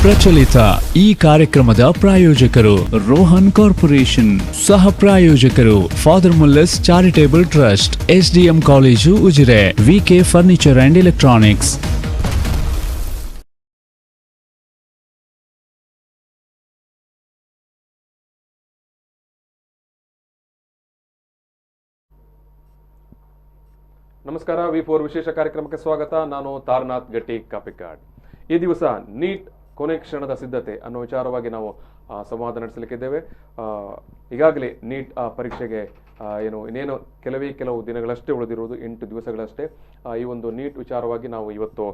ಪ್ರಚಲಿತ ಈ ಕಾರ್ಯಕ್ರಮದ ಪ್ರಾಯೋಜಕರು ರೋಹನ್ ಕಾರ್ಪೊರೇಷನ್, ಸಹ ಪ್ರಾಯೋಜಕರು father Muller's charitable trust, SDM college Ujire, VK furniture and electronics. ನಮಸ್ಕಾರ. ವಿ4 ವಿಶೇಷ ಕಾರ್ಯಕ್ರಮಕ್ಕೆ ಸ್ವಾಗತ. ನಾನು ತಾರನಾಥ್ ಗಟ್ಟಿ ಕಾಪಿಕಾಡ್. ಈ ದಿವಸ ನೀಟ್ ಕೊನೆ ಕ್ಷಣದ ಸಿದ್ಧತೆ ಅನ್ನೋ ವಿಚಾರವಾಗಿ ನಾವು ಸಂವಾದ ನಡೆಸಲಿಕ್ಕಿದ್ದೇವೆ. ಈಗಾಗಲೇ ನೀಟ್ ಪರೀಕ್ಷೆಗೆ ಇನ್ನೇನು ಕೆಲವು ದಿನಗಳಷ್ಟೇ ಉಳಿದಿರುವುದು, 8 ದಿವಸಗಳಷ್ಟೇ. ಈ ಒಂದು ನೀಟ್ ವಿಚಾರವಾಗಿ ನಾವು ಇವತ್ತು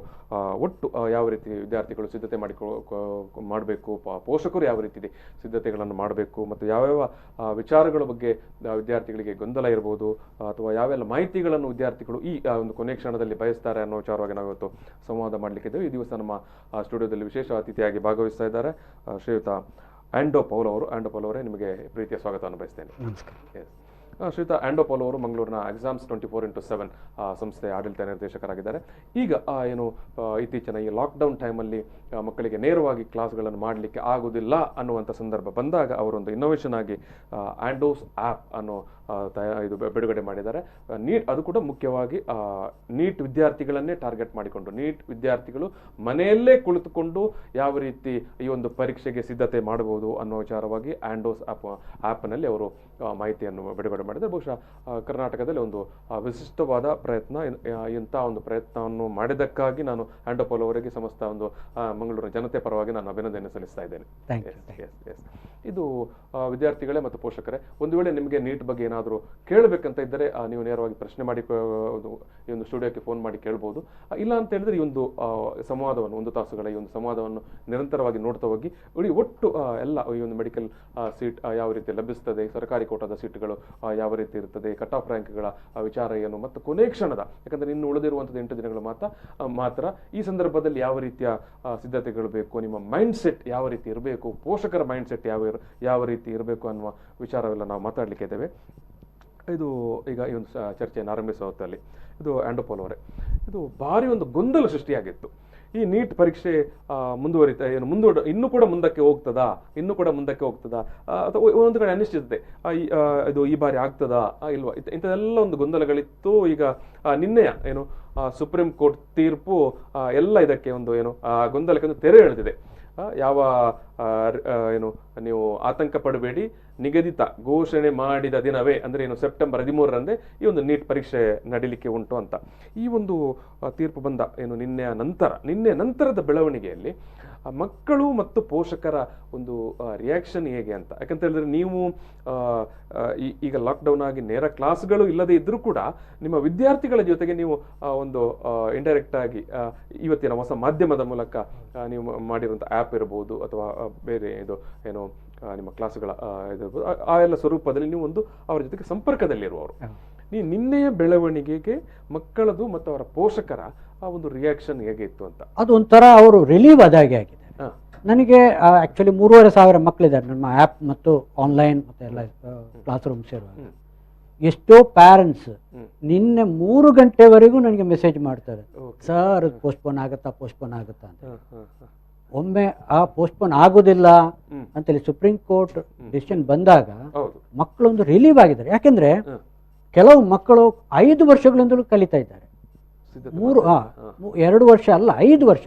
ಒಟ್ಟು ಯಾವ ರೀತಿ ವಿದ್ಯಾರ್ಥಿಗಳು ಸಿದ್ಧತೆ ಮಾಡಬೇಕು, ಪೋಷಕರು ಯಾವ ರೀತಿ ಸಿದ್ಧತೆಗಳನ್ನು ಮಾಡಬೇಕು, ಮತ್ತು ಯಾವ್ಯಾವ ವಿಚಾರಗಳ ಬಗ್ಗೆ ವಿದ್ಯಾರ್ಥಿಗಳಿಗೆ ಗೊಂದಲ ಇರ್ಬೋದು, ಅಥವಾ ಯಾವೆಲ್ಲ ಮಾಹಿತಿಗಳನ್ನು ವಿದ್ಯಾರ್ಥಿಗಳು ಈ ಒಂದು ಕೊನೆ ಕ್ಷಣದಲ್ಲಿ ಬಯಸ್ತಾರೆ ಅನ್ನೋ ವಿಚಾರವಾಗಿ ನಾವು ಇವತ್ತು ಸಂವಾದ ಮಾಡಲಿಕ್ಕಿದ್ದೇವೆ. ಈ ದಿವಸ ನಮ್ಮ ಸ್ಟುಡಿಯೋದಲ್ಲಿ ವಿಶೇಷ ಅತಿಥಿಯಾಗಿ ಭಾಗವಹಿಸ್ತಾ ಇದ್ದಾರೆ ಶ್ರೀಯುತ ಆಂಡೋ ಪೌಲ್ ಅವರು. ಆಂಡೋ ಪೌಲ್ ಅವರೇ, ನಿಮಗೆ ಪ್ರೀತಿಯ ಸ್ವಾಗತವನ್ನು ಬಯಸ್ತೇನೆ. ನಮಸ್ಕಾರ. ಶ್ರೀಯುತ ಆಂಡೋ ಪೌಲ್ ಅವರು ಮಂಗಳೂರಿನ ಎಕ್ಸಾಮ್ಸ್ 24x7 ಸಂಸ್ಥೆಯ ಆಡಳಿತ ನಿರ್ದೇಶಕರಾಗಿದ್ದಾರೆ. ಈಗ ಇತ್ತೀಚಿನ ಈ ಲಾಕ್ಡೌನ್ ಟೈಮಲ್ಲಿ ಮಕ್ಕಳಿಗೆ ನೇರವಾಗಿ ಕ್ಲಾಸ್ಗಳನ್ನು ಮಾಡಲಿಕ್ಕೆ ಆಗುವುದಿಲ್ಲ ಅನ್ನುವಂಥ ಸಂದರ್ಭ ಬಂದಾಗ ಅವರೊಂದು ಇನ್ನೋವೇಷನ್ ಆಗಿ ಆಂಡೋಸ್ ಆ್ಯಪ್ ಅನ್ನೋ ಇದು ಬಿಡುಗಡೆ ಮಾಡಿದ್ದಾರೆ. ಅದು ಕೂಡ ಮುಖ್ಯವಾಗಿ ನೀಟ್ ವಿದ್ಯಾರ್ಥಿಗಳನ್ನೇ ಟಾರ್ಗೆಟ್ ಮಾಡಿಕೊಂಡು, ನೀಟ್ ವಿದ್ಯಾರ್ಥಿಗಳು ಮನೆಯಲ್ಲೇ ಕುಳಿತುಕೊಂಡು ಯಾವ ರೀತಿ ಈ ಒಂದು ಪರೀಕ್ಷೆಗೆ ಸಿದ್ಧತೆ ಮಾಡಬಹುದು ಅನ್ನೋ ವಿಚಾರವಾಗಿ ಆಂಡೋಸ್ ಆ್ಯಪ್ನಲ್ಲಿ ಅವರು ಮಾಹಿತಿಯನ್ನು ಬಿಡುಗಡೆ ಮಾಡಿದ್ದಾರೆ. ಬಹುಶಃ ಕರ್ನಾಟಕದಲ್ಲಿ ಒಂದು ವಿಶಿಷ್ಟವಾದ ಪ್ರಯತ್ನ. ಇಂಥ ಒಂದು ಪ್ರಯತ್ನವನ್ನು ಮಾಡಿದ್ದಕ್ಕಾಗಿ ನಾನು ಆಂಡೋ ಪೌಲ್ ಅವರಿಗೆ ಸಮಸ್ತ ಒಂದು ಮಂಗಳೂರಿನ ಜನತೆ ಪರವಾಗಿ ನಾನು ಅಭಿನಂದನೆ ಸಲ್ಲಿಸ್ತಾ ಇದ್ದೇನೆ. ಇದು ವಿದ್ಯಾರ್ಥಿಗಳೇ ಮತ್ತು ಪೋಷಕರೇ, ಒಂದು ವೇಳೆ ನಿಮಗೆ ನೀಟ್ ಬಗ್ಗೆ ಏನಾದರೂ ಕೇಳಬೇಕಂತ ಇದ್ದರೆ ನೀವು ನೇರವಾಗಿ ಪ್ರಶ್ನೆ ಮಾಡಿ ಈ ಒಂದು ಸ್ಟುಡಿಯೋಕ್ಕೆ ಫೋನ್ ಮಾಡಿ ಕೇಳ್ಬೋದು. ಇಲ್ಲ ಅಂತ ಹೇಳಿದ್ರೆ ಈ ಒಂದು ಸಂವಾದವನ್ನು, 1 ತಾಸುಗಳ ಈ ಒಂದು ಸಂವಾದವನ್ನು ನಿರಂತರವಾಗಿ ನೋಡ್ತಾ ಹೋಗಿ ಒಟ್ಟು ಎಲ್ಲ ಈ ಒಂದು ಮೆಡಿಕಲ್ ಸೀಟ್ ಯಾವ ರೀತಿ ಲಭಿಸ್ತದೆ, ಸರ್ಕಾರಿ ಕೋಟಾದ ಸೀಟ್ಗಳು ಯಾವ ರೀತಿ ಇರ್ತದೆ, ಕಟ್ ಆಫ್ ರ್ಯಾಂಕ್ಗಳ ವಿಚಾರ ಏನು, ಮತ್ತು ಕೊನೆ ಕ್ಷಣದ, ಯಾಕಂದರೆ ಇನ್ನು ಉಳಿದಿರುವಂಥದ್ದು 8 ದಿನಗಳು ಮಾತ್ರ ಈ ಸಂದರ್ಭದಲ್ಲಿ ಯಾವ ರೀತಿಯ ಸಿದ್ಧತೆಗಳು ಬೇಕು, ನಿಮ್ಮ ಮೈಂಡ್ ಸೆಟ್ ಯಾವ ರೀತಿ ಇರಬೇಕು, ಪೋಷಕರ ಮೈಂಡ್ ಸೆಟ್ ಯಾವ ರೀತಿ ಇರಬೇಕು ಅನ್ನುವ ವಿಚಾರವೆಲ್ಲ ನಾವು ಮಾತಾಡಲಿಕ್ಕೆ ಇದ್ದೇವೆ. ಇದು ಈಗ ಈ ಒಂದು ಚರ್ಚೆಯನ್ನು ಆರಂಭಿಸುವ ಹೊತ್ತಲ್ಲಿ ಇದು ಆಂಡೋ ಪೌಲ್ ಅವರೇ, ಇದು ಭಾರಿ ಒಂದು ಗೊಂದಲ ಸೃಷ್ಟಿಯಾಗಿತ್ತು. ಈ ನೀಟ್ ಪರೀಕ್ಷೆ ಮುಂದುವರಿತಾ ಇನ್ನೂ ಕೂಡ ಮುಂದಕ್ಕೆ ಹೋಗ್ತದಾ ಅಥವಾ ಒಂದು ಕಡೆ ಅನಿಶ್ಚಿತತೆ, ಇದು ಈ ಬಾರಿ ಆಗ್ತದಾ ಇಲ್ವಾ, ಇಂಥದೆಲ್ಲ ಒಂದು ಗೊಂದಲಗಳಿತ್ತು. ಈಗ ನಿನ್ನೆಯ ಸುಪ್ರೀಂ ಕೋರ್ಟ್ ತೀರ್ಪು ಎಲ್ಲ ಇದಕ್ಕೆ ಒಂದು ಗೊಂದಲಕ್ಕೆ ಒಂದು ತೆರೆ ಎಳೆದಿದೆ. ಯಾವ ನೀವು ಆತಂಕ ಪಡಬೇಡಿ, ನಿಗದಿತ ಘೋಷಣೆ ಮಾಡಿದ ದಿನವೇ, ಅಂದರೆ ಸೆಪ್ಟೆಂಬರ್ 13ರಂದೇ ಈ ಒಂದು ನೀಟ್ ಪರೀಕ್ಷೆ ನಡೀಲಿಕ್ಕೆ ಉಂಟು ಅಂತ ಈ ಒಂದು ತೀರ್ಪು ಬಂದ ನಿನ್ನೆ ನಂತರದ ಬೆಳವಣಿಗೆಯಲ್ಲಿ ಮಕ್ಕಳು ಮತ್ತು ಪೋಷಕರ ಒಂದು ರಿಯಾಕ್ಷನ್ ಹೇಗೆ ಅಂತ. ಯಾಕಂತ ಹೇಳಿದ್ರೆ ನೀವು ಈಗ ಲಾಕ್ಡೌನ್ ಆಗಿ ನೇರ ಕ್ಲಾಸ್ಗಳು ಇಲ್ಲದೆ ಇದ್ರೂ ಕೂಡ ನಿಮ್ಮ ವಿದ್ಯಾರ್ಥಿಗಳ ಜೊತೆಗೆ ನೀವು ಒಂದು ಇಂಡೈರೆಕ್ಟ್ ಆಗಿ ಇವತ್ತಿನ ಹೊಸ ಮಾಧ್ಯಮದ ಮೂಲಕ ನೀವು ಮಾಡಿರುವಂಥ ಆ್ಯಪ್ ಇರ್ಬೋದು, ಅಥವಾ ಬೇರೆ ನಿಮ್ಮ ಕ್ಲಾಸ್ಗಳ ಇದಿರ್ಬೋದು, ಆ ಎಲ್ಲ ಸ್ವರೂಪದಲ್ಲಿ ನೀವು ಒಂದು ಅವರ ಜೊತೆಗೆ ಸಂಪರ್ಕದಲ್ಲಿರುವವರು. ನಿನ್ನೆಯ ಬೆಳವಣಿಗೆಗೆ ಮಕ್ಕಳದು ಮತ್ತು ಅವರ ಪೋಷಕರ ಆ ಒಂದು ರಿಯಾಕ್ಷನ್ ಹೇಗೆ ಇತ್ತು ಅಂತ? ಅದು ಒಂಥರ ಅವರು ರಿಲೀವ್ ಆದಾಗೆ ಆಗಿದೆ. ನನಗೆ ಆ್ಯಕ್ಚುಲಿ 3,500 ಮಕ್ಕಳಿದ್ದಾರೆ ನಮ್ಮ ಆ್ಯಪ್ ಮತ್ತು ಆನ್ಲೈನ್ ಮತ್ತು ಎಲ್ಲ ಕ್ಲಾಸ್ ರೂಮ್ಸ್ ಇರುವಾಗ. ಎಷ್ಟೋ ಪ್ಯಾರೆಂಟ್ಸ್ ನಿನ್ನೆ 3 ಗಂಟೆವರೆಗೂ ನನಗೆ ಮೆಸೇಜ್ ಮಾಡ್ತಾರೆ, ಸರ್ ಪೋಸ್ಟ್ಪೋನ್ ಆಗುತ್ತಾ ಅಂತ. ಒಮ್ಮೆ ಪೋಸ್ಟ್ಪೋನ್ ಆಗೋದಿಲ್ಲ ಅಂತೇಳಿ ಸುಪ್ರೀಂ ಕೋರ್ಟ್ ಡಿಸಿಷನ್ ಬಂದಾಗ ಮಕ್ಕಳೊಂದು ರಿಲೀವ್ ಆಗಿದ್ದಾರೆ. ಯಾಕೆಂದ್ರೆ ಕೆಲವು ಮಕ್ಕಳು 5 ವರ್ಷಗಳಿಂದಲೂ ಕಲಿತಾ ಇದ್ದಾರೆ. 2 ವರ್ಷ ಅಲ್ಲ, 5 ವರ್ಷ,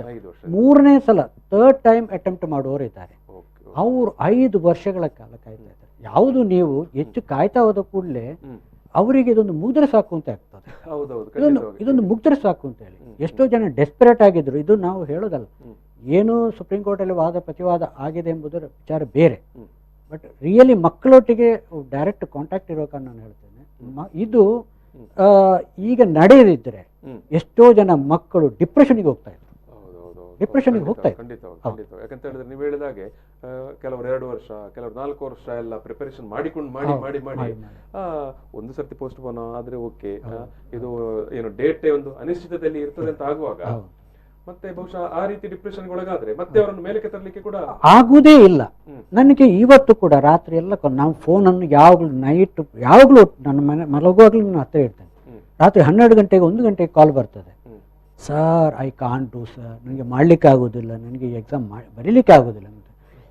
3ನೇ ಸಲ 3rd ಟೈಮ್ ಅಟೆಂಪ್ಟ್ ಮಾಡುವವರು ಇದ್ದಾರೆ. ಅವರು 5 ವರ್ಷಗಳ ಕಾಲ ಕಾಯ್ತಾ ಇದ್ದಾರೆ. ಯಾವುದು ನೀವು ಹೆಚ್ಚು ಕಾಯ್ತಾ ಹೋದ ಕೂಡಲೇ ಅವರಿಗೆ ಇದೊಂದು ಮುಗ್ದರೆ ಸಾಕು ಅಂತ ಆಗ್ತದೆ. ಇದೊಂದು ಮುಗ್ದರೆ ಸಾಕು ಅಂತ ಹೇಳಿ ಎಷ್ಟೋ ಜನ ಡೆಸ್ಪರೇಟ್ ಆಗಿದ್ರು. ಇದು ನಾವು ಹೇಳೋದಲ್ಲ, ಏನು ಸುಪ್ರೀಂ ಕೋರ್ಟಲ್ಲಿ ವಾದ ಪ್ರತಿವಾದ ಆಗಿದೆ ಎಂಬುದರ ವಿಚಾರ ಬೇರೆ. ಬಟ್ ರಿಯಲಿ ಮಕ್ಕಳೊಟ್ಟಿಗೆ ಡೈರೆಕ್ಟ್ ಕಾಂಟ್ಯಾಕ್ಟ್ ಇರೋ ಕಾರಣ ನಾನು ಹೇಳ್ತೇನೆ, ಇದು ಈಗ ನಡೆಯದಿದ್ದರೆ ಎಷ್ಟೋ ಜನ ಮಕ್ಕಳು ಡಿಪ್ರೆಷನ್ಗೆ ಹೋಗ್ತಾ ಇದ್ರು. ಯಾಕಂತ ಹೇಳಿದ್ರೆ ನೀವು ಹೇಳಿದಾಗೆ ಕೆಲವರು 2 ವರ್ಷ, ಕೆಲವರು 4 ವರ್ಷ ಎಲ್ಲ ಪ್ರಿಪರೇಷನ್ ಮಾಡಿ ಒಂದು ಸರ್ತಿ ಪೋಸ್ಟ್ಪೋನ್ ಆದ್ರೆ ಓಕೆ, ಇದು ಡೇಟ್ ಒಂದು ಅನಿಶ್ಚಿತತೆಯಲ್ಲಿ ಇರ್ತದೆ ಅಂತ ಆಗುವಾಗ ಮತ್ತೆ ಬಹುಶಃ ಆ ರೀತಿ ಡಿಪ್ರೆಷನ್ ಒಳಗಾದ್ರೆ ಮತ್ತೆ ಅವರನ್ನು ಮೇಲಕ್ಕೆ ತರಲಿಕ್ಕೆ ಕೂಡ ಆಗುವುದೇ ಇಲ್ಲ. ನನಗೆ ಇವತ್ತು ಕೂಡ ರಾತ್ರಿ ಎಲ್ಲ ನಾವು ಫೋನನ್ನು ಯಾವಾಗಲೂ ನನ್ನ ಮಲಗುವಾಗಲೂ ನಾನು ಹತ್ತಿರ ಇರ್ತೇನೆ. ರಾತ್ರಿ 12 ಗಂಟೆಗೆ 1 ಗಂಟೆಗೆ ಕಾಲ್ ಬರ್ತದೆ, sir I can't do sir, ನನಗೆ ಮಾಡಲಿಕ್ಕೆ ಆಗೋದಿಲ್ಲ, ನನಗೆ ಎಕ್ಸಾಮ್ ಬರೀಲಿಕ್ಕೆ ಆಗೋದಿಲ್ಲ ಅಂತ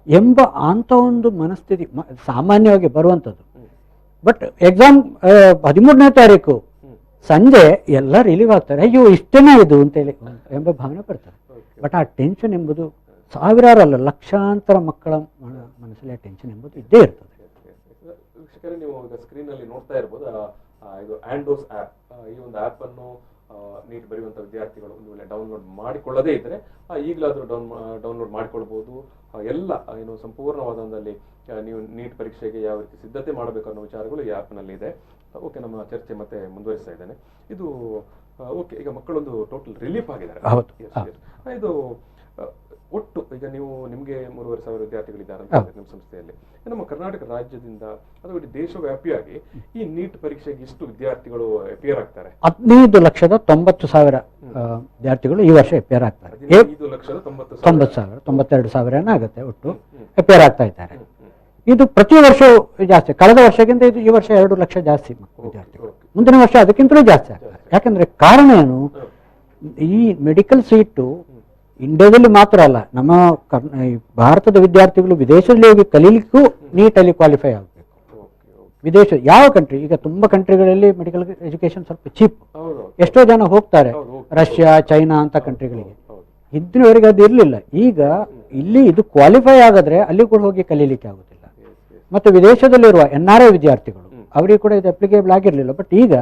ಎಂಬ ಅಂಥ ಒಂದು ಮನಸ್ಥಿತಿ ಸಾಮಾನ್ಯವಾಗಿ ಬರುವಂಥದ್ದು. ಬಟ್ ಎಕ್ಸಾಮ್ 13ನೇ ತಾರೀಕು ಸಂಜೆ ಎಲ್ಲ ರಿಲೀವ್ ಆಗ್ತಾರೆ, ಅಯ್ಯೋ ಇಷ್ಟೇನೇ ಇದು ಅಂತೇಳಿ ಎಂಬ ಭಾವನೆ ಬರ್ತಾರೆ. ಬಟ್ ಆ ಟೆನ್ಷನ್ ಎಂಬುದು ಸಾವಿರಾರು ಅಲ್ಲ, ಲಕ್ಷಾಂತರ ಮಕ್ಕಳ ಮನಸ್ಸಲ್ಲಿ ಆ ಟೆನ್ಷನ್ ಎಂಬುದು ಇದ್ದೇ ಇರ್ತದೆ. ವೀಕ್ಷಕರೇ, ನೀವು ಈಗ ಸ್ಕ್ರೀನಲ್ಲಿ ನೋಡ್ತಾ ಇರ್ಬೋದು, ಇದು ಆಂಡೋಸ್ ಆ್ಯಪ್. ಈ ಒಂದು ಆ್ಯಪನ್ನು ನೀಟ್ ಬರೆಯುವಂಥ ವಿದ್ಯಾರ್ಥಿಗಳು ಒಂದು ವೇಳೆ ಡೌನ್ಲೋಡ್ ಮಾಡಿಕೊಳ್ಳದೇ ಇದ್ದರೆ ಈಗಲಾದರೂ ಡೌನ್ಲೋಡ್ ಮಾಡಿಕೊಳ್ಬೋದು. ಎಲ್ಲ ಏನು ಸಂಪೂರ್ಣವಾದಲ್ಲಿ ನೀವು ನೀಟ್ ಪರೀಕ್ಷೆಗೆ ಯಾವ ರೀತಿ ಸಿದ್ಧತೆ ಮಾಡಬೇಕು ಅನ್ನೋ ವಿಚಾರಗಳು ಈ ಆ್ಯಪ್ನಲ್ಲಿ ಇದೆ. ಓಕೆ, ನಮ್ಮ ಚರ್ಚೆ ಮತ್ತೆ ಮುಂದುವರಿಸ್ತಾ ಇದ್ದೇನೆ. ಇದು ಓಕೆ, ಈಗ ಮಕ್ಕಳೊಂದು ಟೋಟಲ್ ರಿಲೀಫ್ ಆಗಿದ್ದಾರೆ. ಇದು ಒಟ್ಟು ಈಗ ನಿಮಗೆ 3,500 ವಿದ್ಯಾರ್ಥಿಗಳಿದ್ದಾರೆ ಅಂತ ನಿಮ್ಮ ಸಂಸ್ಥೆಯಲ್ಲಿ. ನಮ್ಮ ಕರ್ನಾಟಕ ರಾಜ್ಯದಿಂದ ಅಥವಾ ಇಡೀ ದೇಶವ್ಯಾಪಿಯಾಗಿ ಈ ನೀಟ್ ಪರೀಕ್ಷೆಗೆ ಎಷ್ಟು ವಿದ್ಯಾರ್ಥಿಗಳು ಅಪಿಯರ್ ಆಗ್ತಾರೆ? 15,90,000 ವಿದ್ಯಾರ್ಥಿಗಳು ಈ ವರ್ಷ ಅಪಿಯರ್ ಆಗ್ತಾರೆ. 15,90,000 92,000 ಆಗುತ್ತೆ ಒಟ್ಟು ಅಪಿಯರ್ ಆಗ್ತಾ ಇದ್ದಾರೆ. ಇದು ಪ್ರತಿ ವರ್ಷ ಜಾಸ್ತಿ, ಕಳೆದ ವರ್ಷಕ್ಕಿಂತ ಇದು ಈ ವರ್ಷ 2 ಲಕ್ಷ ಜಾಸ್ತಿ ವಿದ್ಯಾರ್ಥಿಗಳು. ಮುಂದಿನ ವರ್ಷ ಅದಕ್ಕಿಂತಲೂ ಜಾಸ್ತಿ ಆಗ್ತದೆ. ಯಾಕಂದ್ರೆ ಕಾರಣ ಏನು, ಈ ಮೆಡಿಕಲ್ ಸೀಟು ಇಂಡಿಯಾದಲ್ಲಿ ಮಾತ್ರ ಅಲ್ಲ, ನಮ್ಮ ಭಾರತದ ವಿದ್ಯಾರ್ಥಿಗಳು ವಿದೇಶದಲ್ಲಿ ಹೋಗಿ ಕಲೀಲಿಕ್ಕೂ ನೀಟಲ್ಲಿ ಕ್ವಾಲಿಫೈ ಆಗಬೇಕು. ವಿದೇಶ ಯಾವ ಕಂಟ್ರಿ, ಈಗ ತುಂಬ ಕಂಟ್ರಿಗಳಲ್ಲಿ ಮೆಡಿಕಲ್ ಎಜುಕೇಶನ್ ಸ್ವಲ್ಪ ಚೀಪ್, ಎಷ್ಟೋ ಜನ ಹೋಗ್ತಾರೆ ರಷ್ಯಾ, ಚೈನಾ ಅಂತ ಕಂಟ್ರಿಗಳಿಗೆ. ಹಿಂದಿನವರೆಗೆ ಅದು ಇರಲಿಲ್ಲ. ಈಗ ಇಲ್ಲಿ ಇದು ಕ್ವಾಲಿಫೈ ಆಗಿದ್ರೆ ಅಲ್ಲಿ ಕೂಡ ಹೋಗಿ ಕಲೀಲಿಕ್ಕೆ ಆಗುದಿಲ್ಲ. ಮತ್ತು ವಿದೇಶದಲ್ಲಿರುವ NRI ವಿದ್ಯಾರ್ಥಿಗಳು ಅವರಿಗೆ ಕೂಡ ಇದು ಅಪ್ಲಿಕೇಬಲ್ ಆಗಿರಲಿಲ್ಲ. ಬಟ್ ಈಗ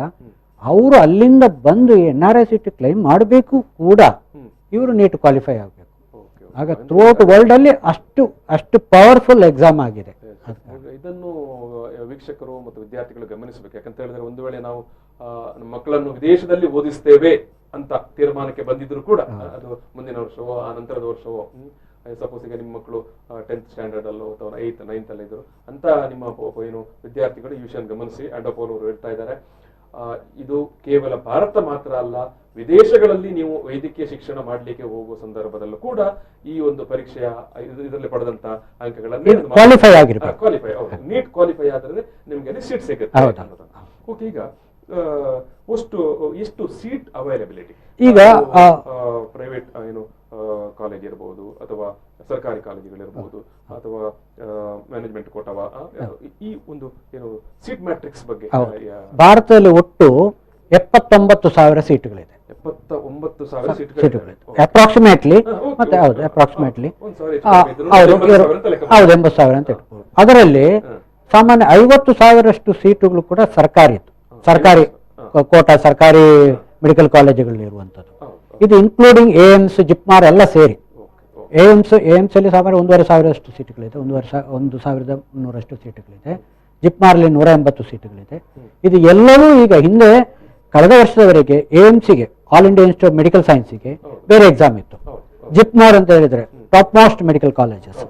ಅವರು ಅಲ್ಲಿಂದ ಬಂದು NRI ಸೀಟ್ ಕ್ಲೈಮ್ ಮಾಡಬೇಕು ಕೂಡ ಇವರು ನೀಟ್ ಕ್ವಾಲಿಫೈ ಆಗಬೇಕು. ಆಗ ಥ್ರೂಔಟ್ ವರ್ಲ್ಡ್ ಅಲ್ಲಿ ಅಷ್ಟು ಪವರ್ಫುಲ್ ಎಕ್ಸಾಮ್ ಆಗಿದೆ. ಇದನ್ನು ವೀಕ್ಷಕರು ಮತ್ತು ವಿದ್ಯಾರ್ಥಿಗಳು ಗಮನಿಸಬೇಕು. ಯಾಕಂತ ಹೇಳಿದ್ರೆ ಒಂದು ವೇಳೆ ನಾವು ನಮ್ಮ ಮಕ್ಕಳನ್ನು ವಿದೇಶದಲ್ಲಿ ಓದಿಸ್ತೇವೆ ಅಂತ ತೀರ್ಮಾನಕ್ಕೆ ಬಂದಿದ್ರು ಕೂಡ ಅದು ಮುಂದಿನ ವರ್ಷವೋ ಆ ನಂತರದ ವರ್ಷವೋ, ಸಪೋಸ್ ಈಗ ನಿಮ್ಮ ಮಕ್ಕಳು 10th ಸ್ಟ್ಯಾಂಡರ್ಡ್ ಅಲ್ಲೋ ಅಥವಾ 8th 9th ಅಲ್ಲಿ ಇದ್ರು ಅಂತ ನಿಮ್ಮ ಏನು ವಿದ್ಯಾರ್ಥಿಗಳು ಈ ವಿಷಯ ಗಮನಿಸಿ. ಆಂಡೋಪೋಲ್ ಅವರು ಹೇಳ್ತಾ ಇದ್ದಾರೆ, ಇದು ಕೇವಲ ಭಾರತ ಮಾತ್ರ ಅಲ್ಲ, ವಿದೇಶಗಳಲ್ಲಿ ನೀವು ವೈದ್ಯಕೀಯ ಶಿಕ್ಷಣ ಮಾಡಲಿಕ್ಕೆ ಹೋಗುವ ಸಂದರ್ಭದಲ್ಲೂ ಕೂಡ ಈ ಒಂದು ಪರೀಕ್ಷೆಯ ಇದರಲ್ಲಿ ಪಡೆದಂತ ಅಂಕಗಳನ್ನು ಕ್ವಾಲಿಫೈ ಆಗಿರಬೇಕು. ನೀಟ್ ಕ್ವಾಲಿಫೈ ಆದ್ರೆ ನಿಮ್ಗೆ ಸೀಟ್ ಸಿಗುತ್ತೆ. ಓಕೆ, ಈಗ ಎಷ್ಟು ಸೀಟ್ ಅವೈಲಬಿಲಿಟಿ ಈಗ ಪ್ರೈವೇಟ್ ಏನು ಕಾಲೇಜ್ ಇರಬಹುದು ಅಥವಾ ಸರ್ಕಾರಿ ಕಾಲೇಜುಗಳಿರ್ಬಹುದು ಅಥವಾ ಮ್ಯಾನೇಜ್ಮೆಂಟ್ ಕೋಟವಾ, ಈ ಒಂದು ಏನು ಸೀಟ್ ಮ್ಯಾಟ್ರಿಕ್ಸ್ ಬಗ್ಗೆ ಭಾರತದಲ್ಲಿ ಒಟ್ಟು 79,000 ಸೀಟುಗಳಿದೆ. 79,000 ಸೀಟುಗಳಿದೆ ಅಪ್ರಾಕ್ಸಿಮೇಟ್ಲಿ. ಮತ್ತೆ ಹೌದು, ಅಪ್ರಾಕ್ಸಿಮೇಟ್ಲಿ ಹೌದು 80,000 ಅಂತ ಇಟ್ಬೋದು. ಅದರಲ್ಲಿ ಸಾಮಾನ್ಯ 50,000 ಸೀಟುಗಳು ಕೂಡ ಸರ್ಕಾರಿ ಕೋಟಾ, ಸರ್ಕಾರಿ ಮೆಡಿಕಲ್ ಕಾಲೇಜುಗಳಲ್ಲಿ ಇರುವಂಥದ್ದು. ಇದು ಇನ್ಕ್ಲೂಡಿಂಗ್ AIIMS, ಜಿಪ್ಮಾರ್ ಎಲ್ಲ ಸೇರಿ. AIIMS ಅಲ್ಲಿ ಸಾಮಾನ್ಯ 1,500 ಸೀಟುಗಳಿದೆ, 1,300 ಸೀಟುಗಳಿದೆ. ಜಿಪ್ಮಾರ್ಲಿ 180 ಸೀಟುಗಳಿದೆ. ಇದು ಎಲ್ಲವೂ ಈಗ ಹಿಂದೆ ಕಳೆದ ವರ್ಷದವರೆಗೆ AIIMSಗೆ, all India institute of medical ಸೈನ್ಸ್ಗೆ ಬೇರೆ ಎಕ್ಸಾಮ್ ಇತ್ತು. ಜಿಪ್ಮಾರ್ ಅಂತ ಹೇಳಿದ್ರೆ ಟಾಪ್ ಮೋಸ್ಟ್ ಮೆಡಿಕಲ್ ಕಾಲೇಜಸ್,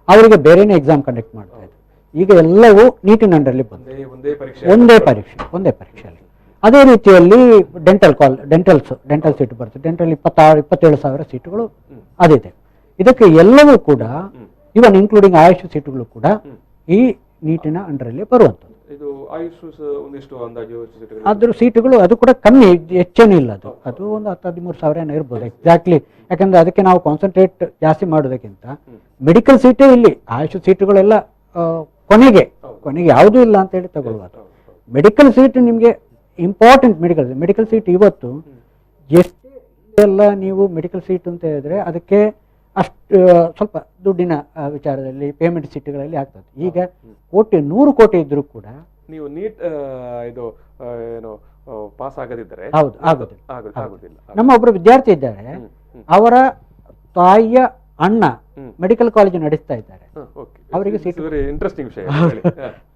ಅವರಿಗೆ ಬೇರೆನೇ ಎಕ್ಸಾಮ್ ಕಂಡಕ್ಟ್ ಮಾಡ್ತಾ ಇದ್ರು. ಈಗ ಎಲ್ಲವೂ ನೀಟಿನ ಅಂಡರ್ಲಿ ಬಂದು ಒಂದೇ ಪರೀಕ್ಷೆಯಲ್ಲಿ. ಅದೇ ರೀತಿಯಲ್ಲಿ ಡೆಂಟಲ್ ಸೀಟು ಬರ್ತದೆ. ಡೆಂಟಲ್ 27,000 ಸೀಟುಗಳು ಅದಿದೆ. ಇದಕ್ಕೆ ಎಲ್ಲವೂ ಕೂಡ ಇವನ್ ಇನ್ಕ್ಲೂಡಿಂಗ್ ಆಯುಷ್ ಸೀಟುಗಳು ಕೂಡ ಈ ನೀಟಿನ ಅಂಡರಲ್ಲಿ ಬರುವಂಥದ್ದು. ಅದ್ರ ಸೀಟುಗಳು ಅದು ಕೂಡ ಕಮ್ಮಿ, ಹೆಚ್ಚೇನೂ ಇಲ್ಲ. ಅದು ಒಂದು 13,000 ಇರ್ಬೋದು ಎಕ್ಸಾಕ್ಟ್ಲಿ. ಯಾಕಂದ್ರೆ ಅದಕ್ಕೆ ನಾವು ಕಾನ್ಸಂಟ್ರೇಟ್ ಜಾಸ್ತಿ ಮಾಡೋದಕ್ಕಿಂತ ಮೆಡಿಕಲ್ ಸೀಟೇ ಇಲ್ಲಿ, ಆಯುಷ್ ಸೀಟುಗಳೆಲ್ಲ ಕೊನೆಗೆ ಯಾವುದೂ ಇಲ್ಲ ಅಂತ ಹೇಳಿ ತಗೊಳ್ಬಾರ್ದು. ಮೆಡಿಕಲ್ ಸೀಟ್ ನಿಮಗೆ ಇಂಪಾರ್ಟೆಂಟ್. ಮೆಡಿಕಲ್ ಸೀಟ್ ಇವತ್ತು ಎಷ್ಟೆಲ್ಲ ನೀವು ಮೆಡಿಕಲ್ ಸೀಟ್ ಅಂತ ಹೇಳಿದ್ರೆ ಅದಕ್ಕೆ ಅಷ್ಟು ಸ್ವಲ್ಪ ದುಡ್ಡಿನ ವಿಚಾರದಲ್ಲಿ ಪೇಮೆಂಟ್ ಸೀಟ್ಗಳಲ್ಲಿ ಆಗ್ತದೆ. ಈಗ 100 ಕೋಟಿ ಇದ್ರೂ ಕೂಡ ನೀವು ನೀಟ್ ಇದು ಏನು ಪಾಸ್ ಆಗದಿದ್ದರೆ ಆಗುದಿಲ್ಲ. ನಮ್ಮ ಒಬ್ಬರು ವಿದ್ಯಾರ್ಥಿ ಇದ್ದಾರೆ, ಅವರ ತಾಯಿಯ ಅಣ್ಣ ಮೆಡಿಕಲ್ ಕಾಲೇಜ್ ನಡೆಸ್ತಾ ಇದ್ದಾರೆ. ಅವರಿಗೆ ಸೀಟ್, ಇಂಟ್ರೆಸ್ಟಿಂಗ್ ವಿಷಯ.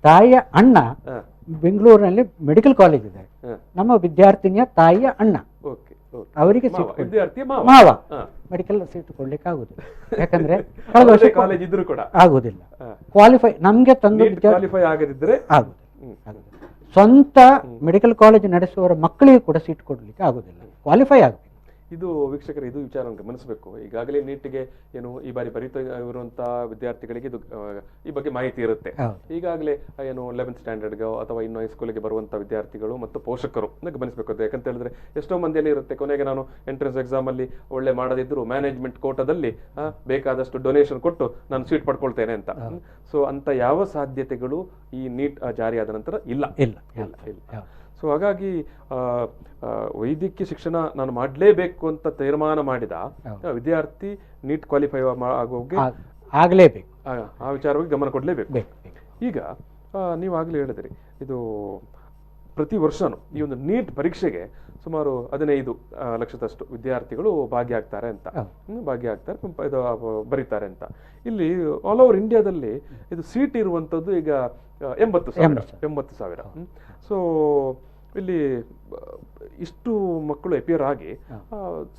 ತಾಯಿಯ ಅಣ್ಣ ಬೆಂಗಳೂರಿನಲ್ಲಿ ಮೆಡಿಕಲ್ ಕಾಲೇಜ್ ಇದೆ. ನಮ್ಮ ವಿದ್ಯಾರ್ಥಿನಿಯ ತಾಯಿಯ ಅಣ್ಣ, ಅವರಿಗೆ ಸೀಟ್ ಮಾವ ಮೆಡಿಕಲ್ ಸೀಟ್ ಕೊಡ್ಲಿಕ್ಕೆ ಆಗುದಿಲ್ಲ. ಯಾಕಂದ್ರೆ ಕಳೆದ ವರ್ಷ ಕಾಲೇಜ್ ಇದ್ರೂ ಕೂಡ ಆಗುದಿಲ್ಲ. ಕ್ವಾಲಿಫೈ ನಮ್ಗೆ ತಂದು ಕ್ವಾಲಿಫೈ ಆಗದಿದ್ರೆ ಆಗುದಿಲ್ಲ. ಸ್ವಂತ ಮೆಡಿಕಲ್ ಕಾಲೇಜ್ ನಡೆಸುವವರ ಮಕ್ಕಳಿಗೆ ಕೂಡ ಸೀಟ್ ಕೊಡ್ಲಿಕ್ಕೆ ಆಗುದಿಲ್ಲ, ಕ್ವಾಲಿಫೈ ಆಗಬೇಕು. ಇದು ವೀಕ್ಷಕರು ಇದು ವಿಚಾರ ಗಮನಿಸಬೇಕು. ಈಗಾಗಲೇ ನೀಟ್ಗೆ ಏನು ಈ ಬಾರಿ ಬರೀತಾ ಇರುವಂತಹ ವಿದ್ಯಾರ್ಥಿಗಳಿಗೆ ಇದು ಈ ಬಗ್ಗೆ ಮಾಹಿತಿ ಇರುತ್ತೆ. ಈಗಾಗಲೇ ಏನು 11th ಸ್ಟ್ಯಾಂಡರ್ಡ್ಗೆ ಅಥವಾ ಇನ್ನು ಹೈಸ್ಕೂಲಿಗೆ ಬರುವಂಥ ವಿದ್ಯಾರ್ಥಿಗಳು ಮತ್ತು ಪೋಷಕರು ಗಮನಿಸಬೇಕು. ಯಾಕಂತ ಹೇಳಿದ್ರೆ ಎಷ್ಟೋ ಮಂದಿಯಲ್ಲಿ ಇರುತ್ತೆ, ಕೊನೆಗೆ ನಾನು ಎಂಟ್ರೆನ್ಸ್ ಎಕ್ಸಾಮ್ ಅಲ್ಲಿ ಒಳ್ಳೆ ಮಾಡದಿದ್ರು ಮ್ಯಾನೇಜ್ಮೆಂಟ್ ಕೋಟಾದಲ್ಲಿ ಬೇಕಾದಷ್ಟು ಡೊನೇಷನ್ ಕೊಟ್ಟು ನಾನು ಸೀಟ್ ಪಡ್ಕೊಳ್ತೇನೆ ಅಂತ. ಸೊ ಅಂತ ಯಾವ ಸಾಧ್ಯತೆಗಳು ಈ ನೀಟ್ ಜಾರಿಯಾದ ನಂತರ ಇಲ್ಲ ಇಲ್ಲ ಇಲ್ಲ ಇಲ್ಲ. ಸೊ ಹಾಗಾಗಿ ವೈದ್ಯಕೀಯ ಶಿಕ್ಷಣ ನಾನು ಮಾಡಲೇಬೇಕು ಅಂತ ತೀರ್ಮಾನ ಮಾಡಿದ ವಿದ್ಯಾರ್ಥಿ ನೀಟ್ ಕ್ವಾಲಿಫೈ ಆಗೋಗೆ ಆಗಲೇಬೇಕು, ಆ ವಿಚಾರವಾಗಿ ಗಮನ ಕೊಡಲೇಬೇಕು. ಈಗ ನೀವು ಆಗಲೇ ಹೇಳಿದ್ರಿ, ಇದು ಪ್ರತಿ ವರ್ಷನೂ ಈ ಒಂದು ನೀಟ್ ಪರೀಕ್ಷೆಗೆ ಸುಮಾರು 15 ಲಕ್ಷದಷ್ಟು ವಿದ್ಯಾರ್ಥಿಗಳು ಭಾಗಿಯಾಗ್ತಾರೆ ಅಂತ, ಭಾಗಿಯಾಗ್ತಾರೆ, ಇದು ಬರೀತಾರೆ ಅಂತ. ಇಲ್ಲಿ ಆಲ್ ಓವರ್ ಇಂಡಿಯಾದಲ್ಲಿ ಇದು ಸೀಟ್ ಇರುವಂಥದ್ದು ಈಗ 80,000. ಸೊ ಇಲ್ಲಿ ಇಷ್ಟು ಮಕ್ಕಳು ಅಪಿಯರ್ ಆಗಿ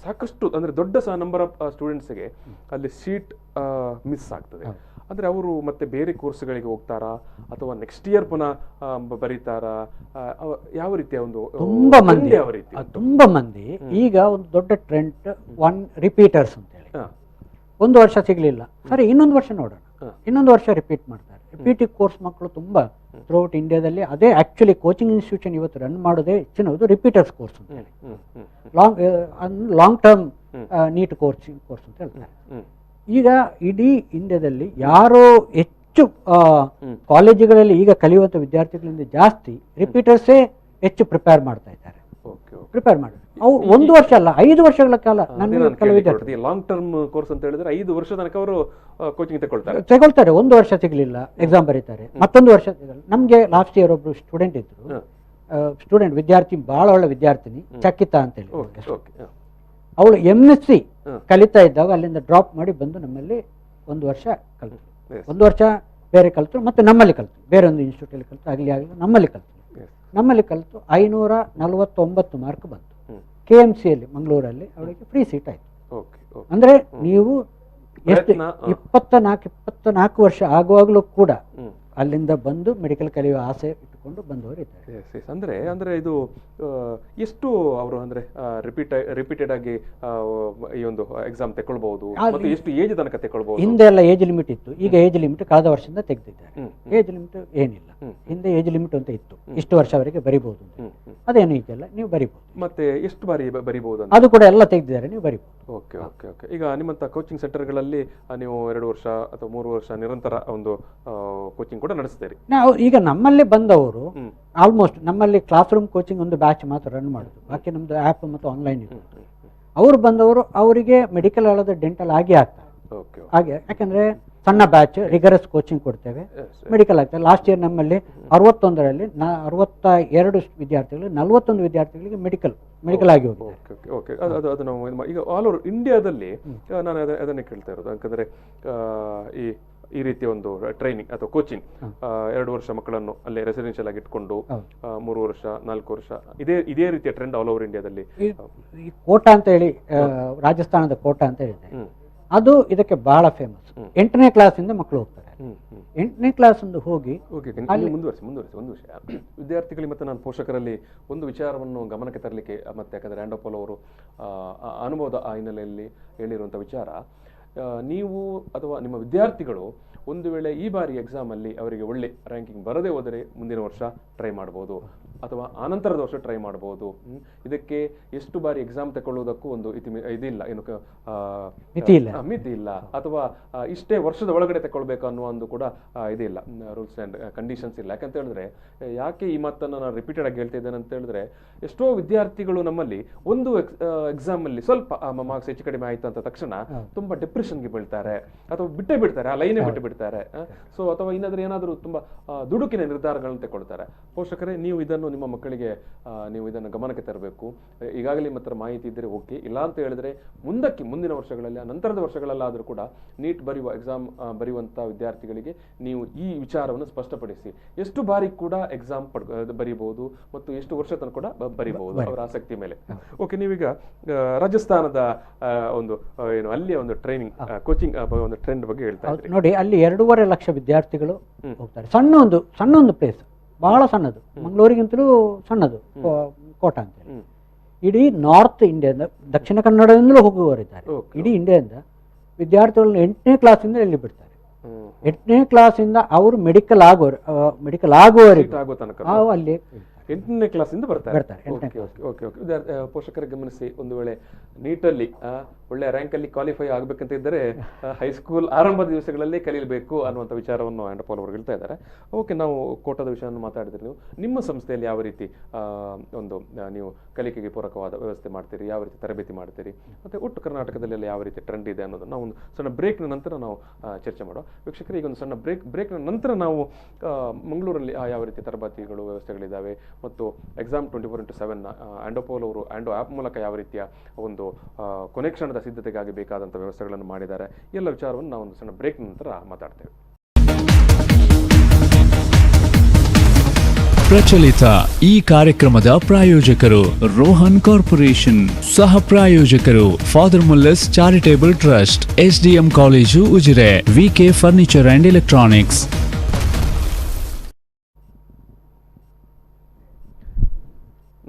ಸಾಕಷ್ಟು ಅಂದ್ರೆ ದೊಡ್ಡ ನಂಬರ್ ಆಫ್ ಸ್ಟೂಡೆಂಟ್ಸ್ಗೆ ಅಲ್ಲಿ ಸೀಟ್ ಮಿಸ್ ಆಗ್ತದೆ. ಅಂದ್ರೆ ಅವರು ಮತ್ತೆ ಬೇರೆ ಕೋರ್ಸ್ಗಳಿಗೆ ಹೋಗ್ತಾರಾ ಅಥವಾ ನೆಕ್ಸ್ಟ್ ಇಯರ್ ಪುನಃ ಬರೀತಾರಾ? ಯಾವ ರೀತಿಯ ಒಂದು ತುಂಬಾ ಮಂದಿ ಈಗ ಒಂದು ದೊಡ್ಡ ಟ್ರೆಂಡ್ ರಿಪೀಟರ್ಸ್ ಅಂತ ಹೇಳಿ, ಒಂದು ವರ್ಷ ಸಿಗ್ಲಿಲ್ಲ ಸರಿ ಇನ್ನೊಂದು ವರ್ಷ ನೋಡೋಣ, ಇನ್ನೊಂದು ವರ್ಷ ರಿಪೀಟ್ ಮಾಡ್ತಾರೆ. ರಿಪೀಟಿಂಗ್ ಕೋರ್ಸ್ ಮಕ್ಕಳು ತುಂಬಾ ಥ್ರೂಔಟ್ ಇಂಡಿಯಾದಲ್ಲಿ ಅದೇ ಆಕ್ಚುಲಿ ಕೋಚಿಂಗ್ ಇನ್ಸ್ಟಿಟ್ಯೂಷನ್ ಇವತ್ತು ರನ್ ಮಾಡೋದೇ ಹೆಚ್ಚಿನದು ರಿಪೀಟರ್ಸ್ ಕೋರ್ಸ್ ಅಂತ ಹೇಳಿ, ಲಾಂಗ್ ಟರ್ಮ್ ನೀಟ್ ಕೋರ್ಸ್ ಅಂತ ಹೇಳ್ತಾರೆ. ಈಗ ಇಡೀ ಇಂಡಿಯಾದಲ್ಲಿ ಯಾರೋ ಹೆಚ್ಚು ಕಾಲೇಜುಗಳಲ್ಲಿ ಈಗ ಕಲಿಯುವಂಥ ವಿದ್ಯಾರ್ಥಿಗಳಿಂದ ಜಾಸ್ತಿ ರಿಪೀಟರ್ಸೇ ಹೆಚ್ಚು ಪ್ರಿಪೇರ್ ಮಾಡ್ತಾ ಇದ್ದಾರೆ. ಪ್ರಿಪೇರ್ ಮಾಡಿ ಅವ್ರು 1 ವರ್ಷ ಅಲ್ಲ 5 ವರ್ಷಗಳ ಕಾಲ ಲಾಂಗ್ ಟರ್ಮ್ ಕೋರ್ಸ್ ಅಂತ ಹೇಳಿದ್ರೆ 5 ವರ್ಷ ತನಕ ಅವರು ಕೋಚಿಂಗ್ ತಗೊಳ್ತಾರೆ. 1 ವರ್ಷ ಸಿಗ್ಲಿಲ್ಲ ಎಕ್ಸಾಮ್ ಬರೀತಾರೆ, ಮತ್ತೊಂದು ವರ್ಷ. ನಮ್ಗೆ ಲಾಸ್ಟ್ ಇಯರ್ ಒಬ್ರು ಸ್ಟೂಡೆಂಟ್ ಇದ್ರು, ವಿದ್ಯಾರ್ಥಿ ಬಹಳ ಒಳ್ಳೆ ವಿದ್ಯಾರ್ಥಿನಿ ಚಕಿತಾ ಅಂತ ಹೇಳಿ, ಅವಳು MSc ಕಲಿತಾ ಇದ್ದಾಗ ಅಲ್ಲಿಂದ ಡ್ರಾಪ್ ಮಾಡಿ ಬಂದು ನಮ್ಮಲ್ಲಿ 1 ವರ್ಷ ಕಲಿತು, 1 ವರ್ಷ ಬೇರೆ ಕಲಿತು, ಮತ್ತೆ ನಮ್ಮಲ್ಲಿ ಕಲಿತು, ಬೇರೆ ಒಂದು ಇನ್ಸ್ಟಿಟ್ಯೂಟ್ ಅಲ್ಲಿ ಕಲಿತು, ಆಗಲಿ ನಮ್ಮಲ್ಲಿ ಕಲಿತು 549 ಮಾರ್ಕ್ ಬಂತು. KMC ಯಲ್ಲಿ ಮಂಗಳೂರಲ್ಲಿ ಅವಳಿಗೆ ಫ್ರೀ ಸೀಟ್ ಆಯ್ತು. ಅಂದ್ರೆ ನೀವು ಎಷ್ಟು 24 ವರ್ಷ ಆಗುವಾಗಲೂ ಕೂಡ ಅಲ್ಲಿಂದ ಬಂದು ಮೆಡಿಕಲ್ ಕಲಿಯುವ ಆಸೆ ಇಟ್ಟುಕೊಂಡು ಬಂದವರು ಇದ್ದಾರೆ. ಅಂದ್ರೆ ಇದು ಎಷ್ಟು ಅವರು ಅಂದ್ರೆ ರಿಪೀಟೆಡ್ ಆಗಿ ಈ ಒಂದು ಎಕ್ಸಾಮ್ ತಗೊಳ್ಬಹುದು, ಎಷ್ಟು ಏಜ್ ತನಕ ತಗೊಳ್ಬಹುದು? ಹಿಂದೆ ಎಲ್ಲ ಏಜ್ ಲಿಮಿಟ್ ಇತ್ತು, ಈಗ ಏಜ್ ಲಿಮಿಟ್ ಕಳೆದ ವರ್ಷದಿಂದ ತೆಗೆದಿದ್ದಾರೆ. ಏಜ್ ಲಿಮಿಟ್ ಏನಿಲ್ಲ, ಹಿಂದೆ ಏಜ್ ಲಿಮಿಟ್ ಅಂತ ಇತ್ತು, ಇಷ್ಟು ವರ್ಷವರೆಗೆ ಬರಿಬಹುದು, ಅದೇನು ಈಗೆಲ್ಲ ನೀವು ಬರಿಬಹುದು. ಮತ್ತೆ ಎಷ್ಟು ಬಾರಿ ಬರಿಬಹುದು ಅದು ಕೂಡ ಎಲ್ಲ ತೆಗೆದಿದ್ದಾರೆ, ನೀವು ಬರಿಬಹುದು. Okay okay okay. ಈಗ ನಿಮ್ಮಂತ ಕೋಚಿಂಗ್ ಸೆಂಟರ್ಗಳಲ್ಲಿ ನೀವು 2 ವರ್ಷ ಅಥವಾ 3 ವರ್ಷ ನಿರಂತರ ಒಂದು ಕೋಚಿಂಗ್ ಕೂಡ ನಡೆಸ್ತೀರಿ. ನಾವು ಈಗ ನಮ್ಮಲ್ಲಿ ಬಂದವರು ಆಲ್ಮೋಸ್ಟ್ ನಮ್ಮಲ್ಲಿ ಕ್ಲಾಸ್ ರೂಮ್ ಕೋಚಿಂಗ್ ಒಂದು ಬ್ಯಾಚ್ ಮಾತ್ರ ರನ್ ಮಾಡುದು, ಬಾಕಿ ನಮ್ದು ಆ್ಯಪ್ ಮತ್ತು ಆನ್ಲೈನ್ ಇದೆ. ಅವರು ಬಂದವರು ಅವರಿಗೆ ಮೆಡಿಕಲ್ ಅಲ್ಲದ ಡೆಂಟಲ್ ಆಗಿ ಆಗ್ತಾರೆ ಹಾಗೆ, ಯಾಕಂದ್ರೆ ಸಣ್ಣ ಬ್ಯಾಚ್ ರಿಗರಸ್ ಕೋಚಿಂಗ್ ಕೊಡ್ತೇವೆ, ಮೆಡಿಕಲ್ ಆಗ್ತದೆ. ಲಾಸ್ಟ್ ಇಯರ್ ನಮ್ಮಲ್ಲಿ 61ರಲ್ಲಿ 62 ವಿದ್ಯಾರ್ಥಿಗಳು 41 ವಿದ್ಯಾರ್ಥಿಗಳಿಗೆ ಮೆಡಿಕಲ್ ಆಗಿ ಹೋಗಿದೆ. ಅದು ನಾವು ಈಗ ಆಲ್ ಓವರ್ ಇಂಡಿಯಾದಲ್ಲಿ ನಾನು ಅದನ್ನೇ ಕೇಳ್ತಾ ಇರೋದು. ಯಾಕಂದ್ರೆ ಈ ರೀತಿಯ ಒಂದು ಟ್ರೈನಿಂಗ್ ಅಥವಾ ಕೋಚಿಂಗ್ 2 ವರ್ಷ ಮಕ್ಕಳನ್ನು ಅಲ್ಲೇ ರೆಸಿಡೆನ್ಷಿಯಲ್ ಆಗಿ ಇಟ್ಕೊಂಡು 3 ವರ್ಷ 4 ವರ್ಷ ಇದೇ ರೀತಿಯ ಟ್ರೆಂಡ್ ಆಲ್ ಓವರ್ ಇಂಡಿಯಾದಲ್ಲಿ. ಕೋಟಾ ಅಂತ ಹೇಳಿ ರಾಜಸ್ಥಾನದ ಕೋಟಾ ಅಂತ ಹೇಳಿದೆ, ಅದು ಇದಕ್ಕೆ ಬಹಳ ಫೇಮಸ್. 8ನೇ ಕ್ಲಾಸಿಂದ ಮಕ್ಕಳು ಹೋಗ್ತಾರೆ. 8ನೇ ಕ್ಲಾಸ್ ಹೋಗಿ ಮುಂದುವರಿಸಿ ಒಂದು ವಿಷಯ ವಿದ್ಯಾರ್ಥಿಗಳಿಗೆ ಮತ್ತೆ ನಾನು ಪೋಷಕರಲ್ಲಿ ಒಂದು ವಿಚಾರವನ್ನು ಗಮನಕ್ಕೆ ತರಲಿಕ್ಕೆ, ಮತ್ತೆ ಯಾಕಂದ್ರೆ ರ್ಯಾಂಡೋಪಾಲ್ ಅವರು ಅನುಭವದ ಹಿನ್ನೆಲೆಯಲ್ಲಿ ಹೇಳಿರುವಂಥ ವಿಚಾರ, ನೀವು ಅಥವಾ ನಿಮ್ಮ ವಿದ್ಯಾರ್ಥಿಗಳು ಒಂದು ವೇಳೆ ಈ ಬಾರಿ ಎಕ್ಸಾಮ್ ಅಲ್ಲಿ ಅವರಿಗೆ ಒಳ್ಳೆ ರ್ಯಾಂಕಿಂಗ್ ಬರದೇ ಹೋದರೆ ಮುಂದಿನ ವರ್ಷ ಟ್ರೈ ಮಾಡ್ಬೋದು ಅಥವಾ ಆನಂತರದ ವರ್ಷ ಟ್ರೈ ಮಾಡ್ಬೋದು. ಇದಕ್ಕೆ ಎಷ್ಟು ಬಾರಿ ಎಕ್ಸಾಮ್ ತಗೊಳ್ಳೋದಕ್ಕೂ ಒಂದು ಇದಿಲ್ಲ, ಏನು ಮಿತಿ ಇಲ್ಲ, ಅಥವಾ ಇಷ್ಟೇ ವರ್ಷದ ಒಳಗಡೆ ತಗೊಳ್ಬೇಕು ಅನ್ನೋ ಒಂದು ಕೂಡ ಇದಿಲ್ಲ, ರೂಲ್ಸ್ ಆ್ಯಂಡ್ ಕಂಡೀಷನ್ಸ್ ಇಲ್ಲ. ಯಾಕಂತ ಹೇಳಿದ್ರೆ, ಯಾಕೆ ಈ ಮಾತನ್ನು ನಾನು ರಿಪೀಟೆಡ್ ಆಗಿ ಹೇಳ್ತಾ ಇದ್ದೇನೆ ಅಂತ ಹೇಳಿದ್ರೆ, ಎಷ್ಟೋ ವಿದ್ಯಾರ್ಥಿಗಳು ನಮ್ಮಲ್ಲಿ ಒಂದು ಎಕ್ಸಾಮ್ ಅಲ್ಲಿ ಸ್ವಲ್ಪ ಮಾರ್ಕ್ಸ್ ಹೆಚ್ಚು ಕಡಿಮೆ ಆಯ್ತು ಅಂತ ತಕ್ಷಣ ತುಂಬಾ ಡಿಪ್ರೆಷನ್ಗೆ ಬೀಳ್ತಾರೆ ಅಥವಾ ಬಿಟ್ಟೇ ಬಿಡ್ತಾರೆ, ಆ ಲೈನೇ ಬಿಟ್ಟು ಬಿಡ್ತಾರೆ. ಸೊ ಅಥವಾ ಏನಾದರೂ ತುಂಬಾ ದುಡುಕಿನ ನಿರ್ಧಾರಗಳನ್ನು ತಗೊಳ್ತಾರೆ. ಪೋಷಕರೇ, ನೀವು ಇದನ್ನು ನಿಮ್ಮ ಮಕ್ಕಳಿಗೆ ನೀವು ಇದನ್ನು ಗಮನಕ್ಕೆ ತರಬೇಕು. ಈಗಾಗಲೇ ಮಾತ್ರ ಮಾಹಿತಿ ಇದ್ದರೆ ಓಕೆ, ಇಲ್ಲ ಅಂತ ಹೇಳಿದ್ರೆ ಮುಂದಿನ ವರ್ಷಗಳಲ್ಲಿ ನಂತರದ ವರ್ಷಗಳಲ್ಲಾದರೂ ಕೂಡ ನೀಟ್ ಎಕ್ಸಾಮ್ ಬರೆಯುವಂಥ ವಿದ್ಯಾರ್ಥಿಗಳಿಗೆ ನೀವು ಈ ವಿಚಾರವನ್ನು ಸ್ಪಷ್ಟಪಡಿಸಿ. ಎಷ್ಟು ಬಾರಿ ಕೂಡ ಎಕ್ಸಾಮ್ ಬರೀಬಹುದು ಮತ್ತು ಎಷ್ಟು ವರ್ಷ ತನಕ ಕೂಡ ಬರೀಬಹುದು ಅವರ ಆಸಕ್ತಿ ಮೇಲೆ. ಓಕೆ, ನೀವೀಗ ರಾಜಸ್ಥಾನದ ಒಂದು ಅಲ್ಲಿಯ ಒಂದು ಟ್ರೈನಿಂಗ್ ಕೋಚಿಂಗ್ ಒಂದು ಟ್ರೆಂಡ್ ಬಗ್ಗೆ ಹೇಳ್ತಾ ಇದ್ದೀರಿ. ನೋಡಿ, ಅಲ್ಲಿ 2.5 ಲಕ್ಷ ವಿದ್ಯಾರ್ಥಿಗಳು ಹೋಗ್ತಾರೆ. ಸಣ್ಣ ಒಂದು ಪ್ಲೇಸ್, ಬಹಳ ಸಣ್ಣದು, ಮಂಗಳೂರಿಗಿಂತಲೂ ಸಣ್ಣದು ಕೋಟಾ ಅಂತೇಳಿ. ಇಡೀ ನಾರ್ತ್ ಇಂಡಿಯಾದಿಂದ, ದಕ್ಷಿಣ ಕನ್ನಡದಿಂದಲೂ ಹೋಗುವವರಿದ್ದಾರೆ. ಇಡೀ ಇಂಡಿಯಾದಿಂದ ವಿದ್ಯಾರ್ಥಿಗಳನ್ನ 8ನೇ ಕ್ಲಾಸಿಂದ ಇಲ್ಲಿ ಬಿಡ್ತಾರೆ. 8ನೇ ಕ್ಲಾಸಿಂದ ಅವರು ಮೆಡಿಕಲ್ ಆಗುವವರೆಗೂ ಅಲ್ಲಿ 8ನೇ ಕ್ಲಾಸಿಂದ ಬರ್ತಾರೆ. ಪೋಷಕರಿಗೆ ಗಮನಿಸಿ, ಒಂದು ವೇಳೆ ನೀಟಲ್ಲಿ ಒಳ್ಳೆ ರ್ಯಾಂಕಲ್ಲಿ ಕ್ವಾಲಿಫೈ ಆಗಬೇಕಂತ ಇದ್ದರೆ ಹೈಸ್ಕೂಲ್ ಆರಂಭದ ದಿವಸಗಳಲ್ಲಿ ಕಲಿಯಬೇಕು ಅನ್ನುವಂಥ ವಿಚಾರವನ್ನು ಆ್ಯಂಡಪಾಲ್ ಅವರು ಹೇಳ್ತಾ ಇದ್ದಾರೆ. ಓಕೆ, ನಾವು ಕೋಟದ ವಿಷಯವನ್ನು ಮಾತಾಡಿದ್ರೆ, ನೀವು ನಿಮ್ಮ ಸಂಸ್ಥೆಯಲ್ಲಿ ಯಾವ ರೀತಿ ಒಂದು ನೀವು ಕಲಿಕೆಗೆ ಪೂರಕವಾದ ವ್ಯವಸ್ಥೆ ಮಾಡ್ತೀರಿ, ಯಾವ ರೀತಿ ತರಬೇತಿ ಮಾಡ್ತೀರಿ, ಮತ್ತು ಒಟ್ಟು ಕರ್ನಾಟಕದಲ್ಲೆಲ್ಲ ಯಾವ ರೀತಿ ಟ್ರೆಂಡ್ ಇದೆ ಅನ್ನೋದನ್ನು ನಾವು ಒಂದು ಸಣ್ಣ ಬ್ರೇಕ್ನ ನಂತರ ನಾವು ಚರ್ಚೆ ಮಾಡುವ. ವೀಕ್ಷಕರಿಗೆ ಈಗ ಒಂದು ಸಣ್ಣ ಬ್ರೇಕ್ನ ನಂತರ ನಾವು ಮಂಗಳೂರಲ್ಲಿ ಯಾವ ರೀತಿ ತರಬೇತಿಗಳು ವ್ಯವಸ್ಥೆಗಳಿದ್ದಾವೆ ಮತ್ತು ಎಕ್ಸಾಮ್ 24/7 ಆ್ಯಂಡೋಪೋಲ್ ಅವರು ಆ್ಯಂಡೋ ಆ್ಯಪ್ ಮೂಲಕ ಯಾವ ರೀತಿಯ ಒಂದು ಕೊನೆ ಕ್ಷಣದ ಸಿದ್ಧತೆಗಾಗಿ ಬೇಕಾದಂಥ ವ್ಯವಸ್ಥೆಗಳನ್ನು ಮಾಡಿದ್ದಾರೆ, ಎಲ್ಲ ವಿಚಾರವನ್ನು ನಾವು ಒಂದು ಸಣ್ಣ ಬ್ರೇಕ್ ನಂತರ ಮಾತಾಡ್ತೇವೆ. ಪ್ರಚಲಿತ ಈ ಕಾರ್ಯಕ್ರಮದ ಪ್ರಾಯೋಜಕರು ರೋಹನ್ ಕಾರ್ಪೊರೇಷನ್, ಸಹ ಪ್ರಾಯೋಜಕರು father Muller's charitable trust, SDM college Ujire, VK furniture and electronics.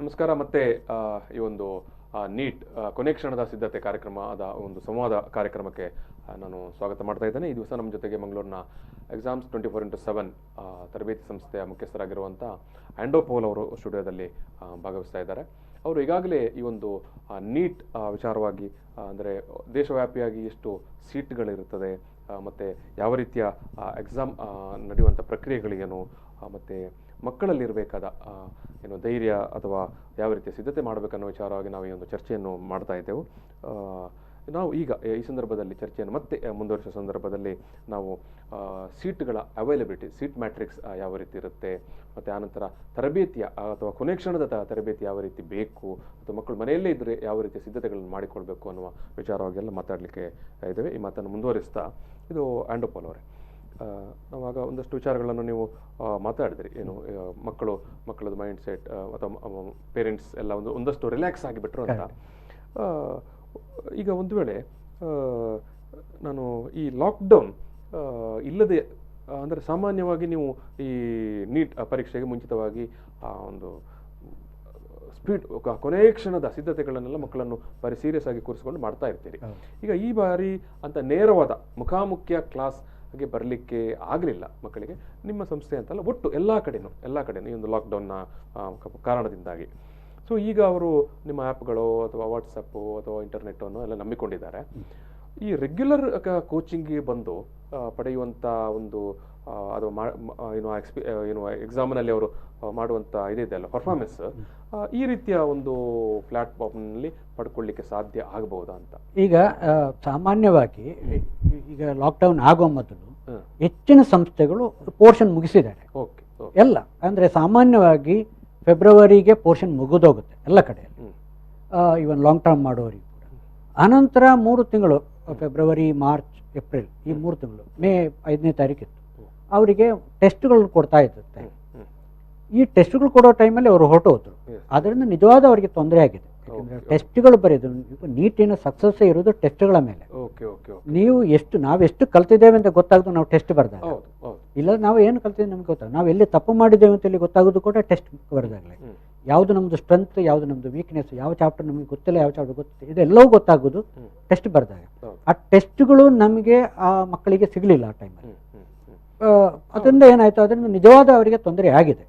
ನಮಸ್ಕಾರ. ಮತ್ತೆ ಈ ಒಂದು ನೀಟ್ ಕೊನೆ ಕ್ಷಣದ ಸಿದ್ಧತೆ ಕಾರ್ಯಕ್ರಮದ ಒಂದು ಸಂವಾದ ಕಾರ್ಯಕ್ರಮಕ್ಕೆ ನಾನು ಸ್ವಾಗತ ಮಾಡ್ತಾ ಇದ್ದೇನೆ. ಈ ದಿವಸ ನಮ್ಮ ಜೊತೆಗೆ ಮಂಗಳೂರಿನ ಎಕ್ಸಾಮ್ಸ್ 24/7 ತರಬೇತಿ ಸಂಸ್ಥೆಯ ಮುಖ್ಯಸ್ಥರಾಗಿರುವಂಥ ಆ್ಯಂಡೋಪೋಲ್ ಅವರು ಸ್ಟುಡಿಯೋದಲ್ಲಿ ಭಾಗವಹಿಸ್ತಾ ಇದ್ದಾರೆ. ಅವರು ಈಗಾಗಲೇ ಈ ಒಂದು ನೀಟ್ ವಿಚಾರವಾಗಿ, ಅಂದರೆ ದೇಶವ್ಯಾಪಿಯಾಗಿ ಎಷ್ಟು ಸೀಟ್ಗಳಿರುತ್ತದೆ ಮತ್ತು ಯಾವ ರೀತಿಯ ಎಕ್ಸಾಮ್ ನಡೆಯುವಂಥ ಪ್ರಕ್ರಿಯೆಗಳೇನು, ಮತ್ತು ಮಕ್ಕಳಲ್ಲಿರಬೇಕಾದ ಏನು ಧೈರ್ಯ ಅಥವಾ ಯಾವ ರೀತಿಯ ಸಿದ್ಧತೆ ಮಾಡಬೇಕನ್ನೋ ವಿಚಾರವಾಗಿ ನಾವು ಈ ಒಂದು ಚರ್ಚೆಯನ್ನು ಮಾಡ್ತಾ ಇದ್ದೆವು. ನಾವು ಈಗ ಈ ಸಂದರ್ಭದಲ್ಲಿ ಚರ್ಚೆಯನ್ನು ಮತ್ತೆ ಮುಂದುವರಿಸುವ ಸಂದರ್ಭದಲ್ಲಿ ನಾವು ಸೀಟ್ಗಳ ಅವೈಲಬಿಲಿಟಿ, ಸೀಟ್ ಮ್ಯಾಟ್ರಿಕ್ಸ್ ಯಾವ ರೀತಿ ಇರುತ್ತೆ, ಮತ್ತು ಆನಂತರ ತರಬೇತಿಯ ಅಥವಾ ಕೊನೆ ಕ್ಷಣದ ತರಬೇತಿ ಯಾವ ರೀತಿ ಬೇಕು, ಅಥವಾ ಮಕ್ಕಳು ಮನೆಯಲ್ಲೇ ಇದ್ದರೆ ಯಾವ ರೀತಿಯ ಸಿದ್ಧತೆಗಳನ್ನು ಮಾಡಿಕೊಳ್ಬೇಕು ಅನ್ನುವ ವಿಚಾರವಾಗೆಲ್ಲ ಮಾತಾಡಲಿಕ್ಕೆ ಇದ್ದೇವೆ. ಈ ಮಾತನ್ನು ಮುಂದುವರಿಸ್ತಾ, ಇದು ಆ್ಯಂಡೋಪೋಲ್ ಅವರೇ, ನಾವಾಗ ಒಂದಷ್ಟು ವಿಚಾರಗಳನ್ನು ನೀವು ಮಾತಾಡಿದ್ರಿ. ಏನು ಮಕ್ಕಳದ್ದು ಮೈಂಡ್ ಸೆಟ್ ಅಥವಾ ಪೇರೆಂಟ್ಸ್ ಎಲ್ಲ ಒಂದಷ್ಟು ರಿಲ್ಯಾಕ್ಸ್ ಆಗಿಬಿಟ್ರು ಅಂತ. ಈಗ ಒಂದು ವೇಳೆ ನಾನು ಈ ಲಾಕ್ಡೌನ್ ಇಲ್ಲದೆ, ಅಂದರೆ ಸಾಮಾನ್ಯವಾಗಿ ನೀವು ಈ ನೀಟ್ ಪರೀಕ್ಷೆಗೆ ಮುಂಚಿತವಾಗಿ ಒಂದು ಸ್ಪೀಡ್ ಕೊನೆಯ ಕ್ಷಣದ ಸಿದ್ಧತೆಗಳನ್ನೆಲ್ಲ ಮಕ್ಕಳನ್ನು ಭಾರಿ ಸೀರಿಯಸ್ ಆಗಿ ಕೂರಿಸಿಕೊಂಡು ಮಾಡ್ತಾ ಇರ್ತೀರಿ. ಈಗ ಈ ಬಾರಿ ಅಂತ ನೇರವಾದ ಮುಖಾಮುಖಿಯ ಕ್ಲಾಸ್ ಹಾಗೆ ಬರಲಿಕ್ಕೆ ಆಗಲಿಲ್ಲ ಮಕ್ಕಳಿಗೆ. ನಿಮ್ಮ ಸಂಸ್ಥೆ ಅಂತಲ್ಲ, ಒಟ್ಟು ಎಲ್ಲ ಕಡೆನೂ ಈ ಒಂದು ಲಾಕ್ಡೌನ್ನ ಕಾರಣದಿಂದಾಗಿ. ಸೊ ಈಗ ಅವರು ನಿಮ್ಮ ಆ್ಯಪ್ಗಳು ಅಥವಾ ವಾಟ್ಸಪ್ಪು ಅಥವಾ ಇಂಟರ್ನೆಟ್ಟನ್ನು ಎಲ್ಲ ನಂಬಿಕೊಂಡಿದ್ದಾರೆ. ಈ ರೆಗ್ಯುಲರ್ ಕೋಚಿಂಗ್ಗೆ ಬಂದು ಪಡೆಯುವಂಥ ಒಂದು ಅದು ಏನು ಎಕ್ಸಾಮ್ನಲ್ಲಿ ಅವರು ಮಾಡುವಂಥ ಇದಿದೆ ಅಲ್ಲ, ಪರ್ಫಾರ್ಮೆನ್ಸ್, ಈ ರೀತಿಯ ಒಂದು ಪ್ಲ್ಯಾಟ್ಫಾರ್ಮ್ನಲ್ಲಿ ಪಡ್ಕೊಳ್ಳಿಕ್ಕೆ ಸಾಧ್ಯ ಆಗಬಹುದಾ ಅಂತ? ಈಗ ಸಾಮಾನ್ಯವಾಗಿ ಈಗ ಲಾಕ್ಡೌನ್ ಆಗೋ ಮೊದಲು ಹೆಚ್ಚಿನ ಸಂಸ್ಥೆಗಳು ಪೋರ್ಷನ್ ಮುಗಿಸಿದ್ದಾರೆ ಎಲ್ಲ. ಅಂದರೆ ಸಾಮಾನ್ಯವಾಗಿ ಫೆಬ್ರವರಿಗೆ ಪೋರ್ಷನ್ ಮುಗಿದೋಗುತ್ತೆ ಎಲ್ಲ ಕಡೆಯಲ್ಲಿ, ಇವನ್ ಲಾಂಗ್ ಟರ್ಮ್ ಮಾಡೋರಿಗೆ ಕೂಡ. ಆನಂತರ 3 ತಿಂಗಳು, ಫೆಬ್ರವರಿ, ಮಾರ್ಚ್, ಏಪ್ರಿಲ್, ಈ 3 ತಿಂಗಳು, ಮೇ 5ನೇ ತಾರೀಕಿತ್ತು, ಅವರಿಗೆ ಟೆಸ್ಟ್ಗಳು ಕೊಡ್ತಾ ಇರುತ್ತೆ. ಈ ಟೆಸ್ಟ್ಗಳು ಕೊಡೋ ಟೈಮಲ್ಲಿ ಅವರು ಹೊರಟೋದ್ರು. ಅದರಿಂದ ನಿಜವಾದ ಅವರಿಗೆ ತೊಂದರೆ ಆಗಿದೆ. ಯಾಕಂದರೆ ಟೆಸ್ಟ್ಗಳು ಬರೆಯೋದು, ನೀಟಿನ ಸಕ್ಸಸ್ ಇರೋದು ಟೆಸ್ಟ್ಗಳ ಮೇಲೆ. ನಾವೆಷ್ಟು ಕಲ್ತಿದ್ದೇವೆ ಅಂತ ಗೊತ್ತಾಗೋದು ನಾವು ಟೆಸ್ಟ್ ಬರೆದಾಗ, ಇಲ್ಲ ನಾವು ಏನು ಕಲ್ತಿದ್ದೇವೆ ನಮ್ಗೆ ಗೊತ್ತಾಗ, ನಾವು ಎಲ್ಲಿ ತಪ್ಪು ಮಾಡಿದ್ದೇವೆ ಅಂತೇಳಿ ಗೊತ್ತಾಗೋದು ಕೂಡ ಟೆಸ್ಟ್ ಬರೆದಾಗಲೇ. ಯಾವುದು ನಮ್ಮದು ಸ್ಟ್ರೆಂತ್, ಯಾವುದು ನಮ್ಮದು ವೀಕ್ನೆಸ್, ಯಾವ ಚಾಪ್ಟರ್ ನಮಗೆ ಗೊತ್ತಿಲ್ಲ, ಯಾವ ಚಾಪ್ಟರ್ ಗೊತ್ತಿಲ್ಲ, ಇದೆಲ್ಲವೂ ಗೊತ್ತಾಗೋದು ಟೆಸ್ಟ್ ಬರೆದಾಗ. ಆ ಟೆಸ್ಟ್ಗಳು ನಮಗೆ ಆ ಮಕ್ಕಳಿಗೆ ಸಿಗಲಿಲ್ಲ ಆ ಟೈಮಲ್ಲಿ. ಅದರಿಂದ ಏನಾಯಿತು, ಅದರಿಂದ ನಿಜವಾದ ಅವರಿಗೆ ತೊಂದರೆ ಆಗಿದೆ.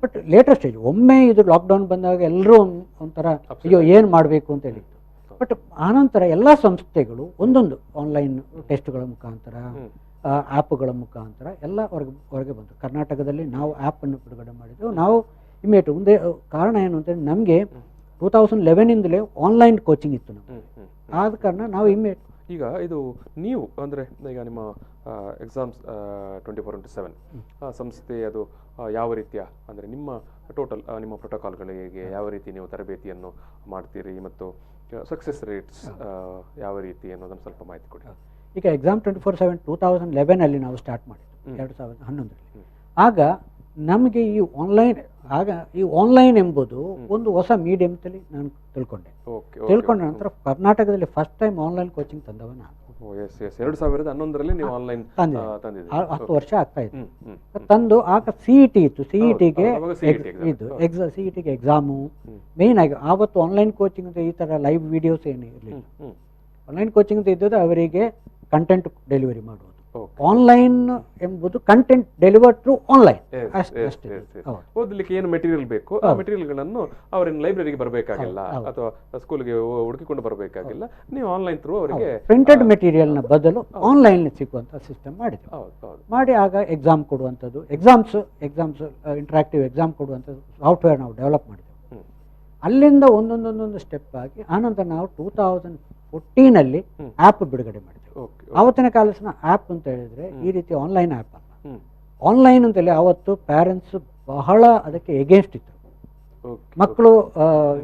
ಬಟ್ ಲೇಟರ್ ಸ್ಟೇಜ್, ಒಮ್ಮೆ ಇದು ಲಾಕ್ಡೌನ್ ಬಂದಾಗ ಎಲ್ಲರೂ ಒಂಥರ ಅಯ್ಯೋ ಏನು ಮಾಡಬೇಕು ಅಂತ ಹೇಳಿತ್ತು. ಬಟ್ ಆನಂತರ ಎಲ್ಲ ಸಂಸ್ಥೆಗಳು ಒಂದೊಂದು ಆನ್ಲೈನ್ ಟೆಸ್ಟ್ಗಳ ಮುಖಾಂತರ, ಆ್ಯಪ್ಗಳ ಮುಖಾಂತರ ಎಲ್ಲ ಹೊರಗೆ ಬಂತು. ಕರ್ನಾಟಕದಲ್ಲಿ ನಾವು ಆ್ಯಪನ್ನು ಬಿಡುಗಡೆ ಮಾಡಿದ್ದೆವು. ನಾವು ಇಮಿಡಿಯೇಟ್ ಒಂದೇ ಕಾರಣ ಏನು ಅಂತೇಳಿ, ನಮಗೆ 2011ಇಂದಲೇ ಆನ್ಲೈನ್ ಕೋಚಿಂಗ್ ಇತ್ತು ನಮಗೆ. ಆದ ಕಾರಣ ನಾವು ಇಮಿಡಿಯೇಟ್ ಈಗ ಇದು ನೀವು ಅಂದರೆ ಈಗ ನಿಮ್ಮ ಎಕ್ಸಾಮ್ಸ್ 24/7 ಸಂಸ್ಥೆ ಅದು ಯಾವ ರೀತಿಯ, ಅಂದರೆ ನಿಮ್ಮ ಟೋಟಲ್ ನಿಮ್ಮ ಪ್ರೋಟೋಕಾಲ್ಗಳಿಗೆ ಯಾವ ರೀತಿ ನೀವು ತರಬೇತಿಯನ್ನು ಮಾಡ್ತೀರಿ ಮತ್ತು ಸಕ್ಸಸ್ ರೇಟ್ಸ್ ಯಾವ ರೀತಿ ಅನ್ನೋದನ್ನು ಸ್ವಲ್ಪ ಮಾಹಿತಿ ಕೊಡಿ. ಈಗ ಎಕ್ಸಾಮ್ 24/7 2011ಅಲ್ಲಿ ನಾವು ಸ್ಟಾರ್ಟ್ ಮಾಡಿದ್ದು, 2011ರಲ್ಲಿ. ಆಗ ನಮಗೆ ಈ ಆನ್ಲೈನ್ ಎಂಬುದು ಒಂದು ಹೊಸ ಮೀಡಿಯಂ ಅಂತೇಳಿ ನಾನು ತಿಳ್ಕೊಂಡೆ. ನಂತರ ಕರ್ನಾಟಕದಲ್ಲಿ ಫಸ್ಟ್ ಟೈಮ್ ಆನ್ಲೈನ್ ಕೋಚಿಂಗ್ ತಂದವ ನಾನು. 2011ರಲ್ಲಿ ನೀವು ಆನ್ಲೈನ್ ತಂದಿದ್ದೀರಿ. 10 ವರ್ಷ ಆಗ್ತಾ ಇತ್ತು. ತಂದು ಆಗ CET ಇತ್ತು, CETಗೆ ಇದು CETಗೆ ಎಕ್ಸಾಮು ಮೇನ್ ಆಗಿ. ಆವತ್ತು ಆನ್ಲೈನ್ ಕೋಚಿಂಗ್ ಈ ಥರ ಲೈವ್ ವಿಡಿಯೋಸ್ ಏನು ಇರಲಿಲ್ಲ. ಆನ್ಲೈನ್ ಕೋಚಿಂಗ್ ಇದ್ದದ್ದು ಅವರಿಗೆ ಕಂಟೆಂಟ್ ಡೆಲಿವರಿ ಮಾಡುವುದು. ಆನ್ಲೈನ್ ಎಂಬುದು ಕಂಟೆಂಟ್ ಡೆಲಿವರ್ಡ್ ಥ್ರೂ ಆನ್ಲೈನ್. ಓದಲಿಕ್ಕೆ ಏನು ಮೆಟೀರಿಯಲ್ ಬೇಕು ಆ ಮೆಟೀರಿಯಲ್ಗಳನ್ನು ಅವರೇನು ಲೈಬ್ರರಿಗೆ ಬರಬೇಕಾಗಿಲ್ಲ ಅಥವಾ ಸ್ಕೂಲ್ಗೆ ಹುಡುಕಿಕೊಂಡು ಬರಬೇಕಾಗಿಲ್ಲ. ನೀವು ಆನ್ಲೈನ್ ಥ್ರೂ ಅವರಿಗೆ ಪ್ರಿಂಟೆಡ್ ಮೆಟೀರಿಯಲ್ನ ಬದಲು ಆನ್ಲೈನ್ ಸಿಗುವಂಥ ಸಿಸ್ಟಮ್ ಮಾಡಿದ್ರು. ಮಾಡಿ ಆಗ ಎಕ್ಸಾಮ್ ಕೊಡುವಂಥದ್ದು, ಎಕ್ಸಾಮ್ಸ್ ಇಂಟ್ರಾಕ್ಟಿವ್ ಎಕ್ಸಾಮ್ ಕೊಡುವಂಥದ್ದು ಸಾಫ್ಟ್ವೇರ್ ನಾವು ಡೆವಲಪ್ ಮಾಡಿದೆವು. ಅಲ್ಲಿಂದ ಒಂದೊಂದೊಂದೊಂದು ಸ್ಟೆಪ್ ಆಗಿ ಆನಂತರ ನಾವು 2014ನಲ್ಲಿ ಆ್ಯಪ್ ಬಿಡುಗಡೆ ಮಾಡಿದೆವು. ಆವತ್ತಿನ ಕಾಲದ ಆ್ಯಪ್ ಅಂತ ಹೇಳಿದ್ರೆ ಈ ರೀತಿ ಆನ್ಲೈನ್ ಆ್ಯಪ್ ಅಲ್ಲ. ಆನ್ಲೈನ್ ಅಂತೇಳಿ ಆವತ್ತು ಪ್ಯಾರೆಂಟ್ಸ್ ಬಹಳ ಅದಕ್ಕೆ ಎಗೇನ್ಸ್ಟ್ ಇತ್ತು. ಮಕ್ಕಳು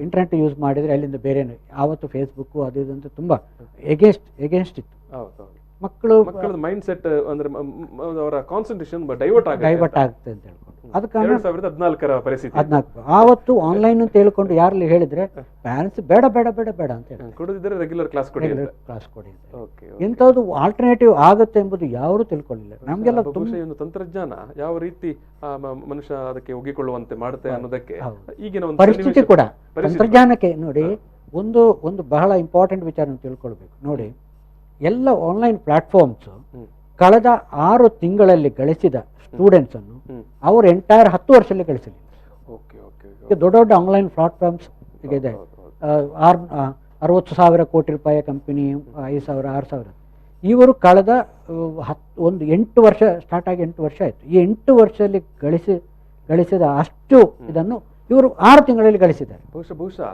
ಇಂಟರ್ನೆಟ್ ಯೂಸ್ ಮಾಡಿದರೆ ಅಲ್ಲಿಂದ ಬೇರೆ ಆವತ್ತು ಫೇಸ್ಬುಕ್ ಅದು ಇದು ಅಂತ ತುಂಬ ಎಗೇನ್ಸ್ಟ್ ಇತ್ತು. ಮಕ್ಕಳು ಮೈಂಡ್ ಸೆಟ್ ಅಂದ್ರೆ ಅವರ ಕಾನ್ಸಂಟ್ರೇಷನ್ ಡೈವರ್ಟ್ ಆಗುತ್ತೆ ಅಂತ ಹೇಳ್ಕೊಂಡು ಅದ ಕಾರಣ 2014ರ ಪರಿಸ್ಥಿತಿ. 14 ಆವತ್ತು ಆನ್ಲೈನ್ ಅಂತ ಹೇಳ್ಕೊಂಡು ಯಾರಲ್ಲಿ ಹೇಳಿದ್ರೆ ಪ್ಯಾರೆಂಟ್ಸ್ ಬೇಡ ಬೇಡ ಬೇಡ ಬೇಡ ಅಂತ ಹೇಳಿ ಕೊಡದಿದ್ರೆ ರೆಗ್ಯುಲರ್ ಕ್ಲಾಸ್ ಕೊಡಿ. ಇಂಥದ್ದು ಆಲ್ಟರ್ನೇಟಿವ್ ಆಗುತ್ತೆ ಎಂಬುದು ಯಾರು ತಿಳ್ಕೊಳ್ಳಿಲ್ಲ. ನಮಗೆಲ್ಲ ಒಂದು ತಂತ್ರಜ್ಞಾನ ಯಾವ ರೀತಿ ಮನುಷ್ಯ ಅದಕ್ಕೆ ಒಗ್ಗಿಕೊಳ್ಳುವಂತೆ ಮಾಡುತ್ತೆ ಅನ್ನೋದಕ್ಕೆ ಈಗಿನ ಒಂದು ಪರಿಸ್ಥಿತಿ ಕೂಡ ತಂತ್ರಜ್ಞಾನಕ್ಕೆ ನೋಡಿ ಒಂದು ಬಹಳ ಇಂಪಾರ್ಟೆಂಟ್ ವಿಚಾರ ತಿಳ್ಕೊಳ್ಬೇಕು. ನೋಡಿ, ಎಲ್ಲ ಆನ್ಲೈನ್ ಪ್ಲಾಟ್ಫಾರ್ಮ್ಸ್ ಕಳೆದ 6 ತಿಂಗಳಲ್ಲಿ ಗಳಿಸಿದ ಸ್ಟೂಡೆಂಟ್ಸ್ ಅನ್ನು ಅವರು ಎಂಟೈರ್ 10 ವರ್ಷದಲ್ಲಿ ಗಳಿಸಲಿ. ದೊಡ್ಡ ದೊಡ್ಡ ಆನ್ಲೈನ್ ಪ್ಲಾಟ್ಫಾರ್ಮ್ಸ್ ಇದೆ. 60,000 ಕೋಟಿ ರೂಪಾಯಿ ಕಂಪನಿ, 5,000 6,000. ಇವರು ಕಳೆದ 8 ವರ್ಷ ಸ್ಟಾರ್ಟ್ ಆಗಿ 8 ವರ್ಷ ಆಯಿತು. ಈ 8 ವರ್ಷದಲ್ಲಿ ಗಳಿಸಿದ ಅಷ್ಟು ಇದನ್ನು ಇವರು 6 ತಿಂಗಳಲ್ಲಿ ಗಳಿಸಿದ್ದಾರೆ. ಬಹುಶಃ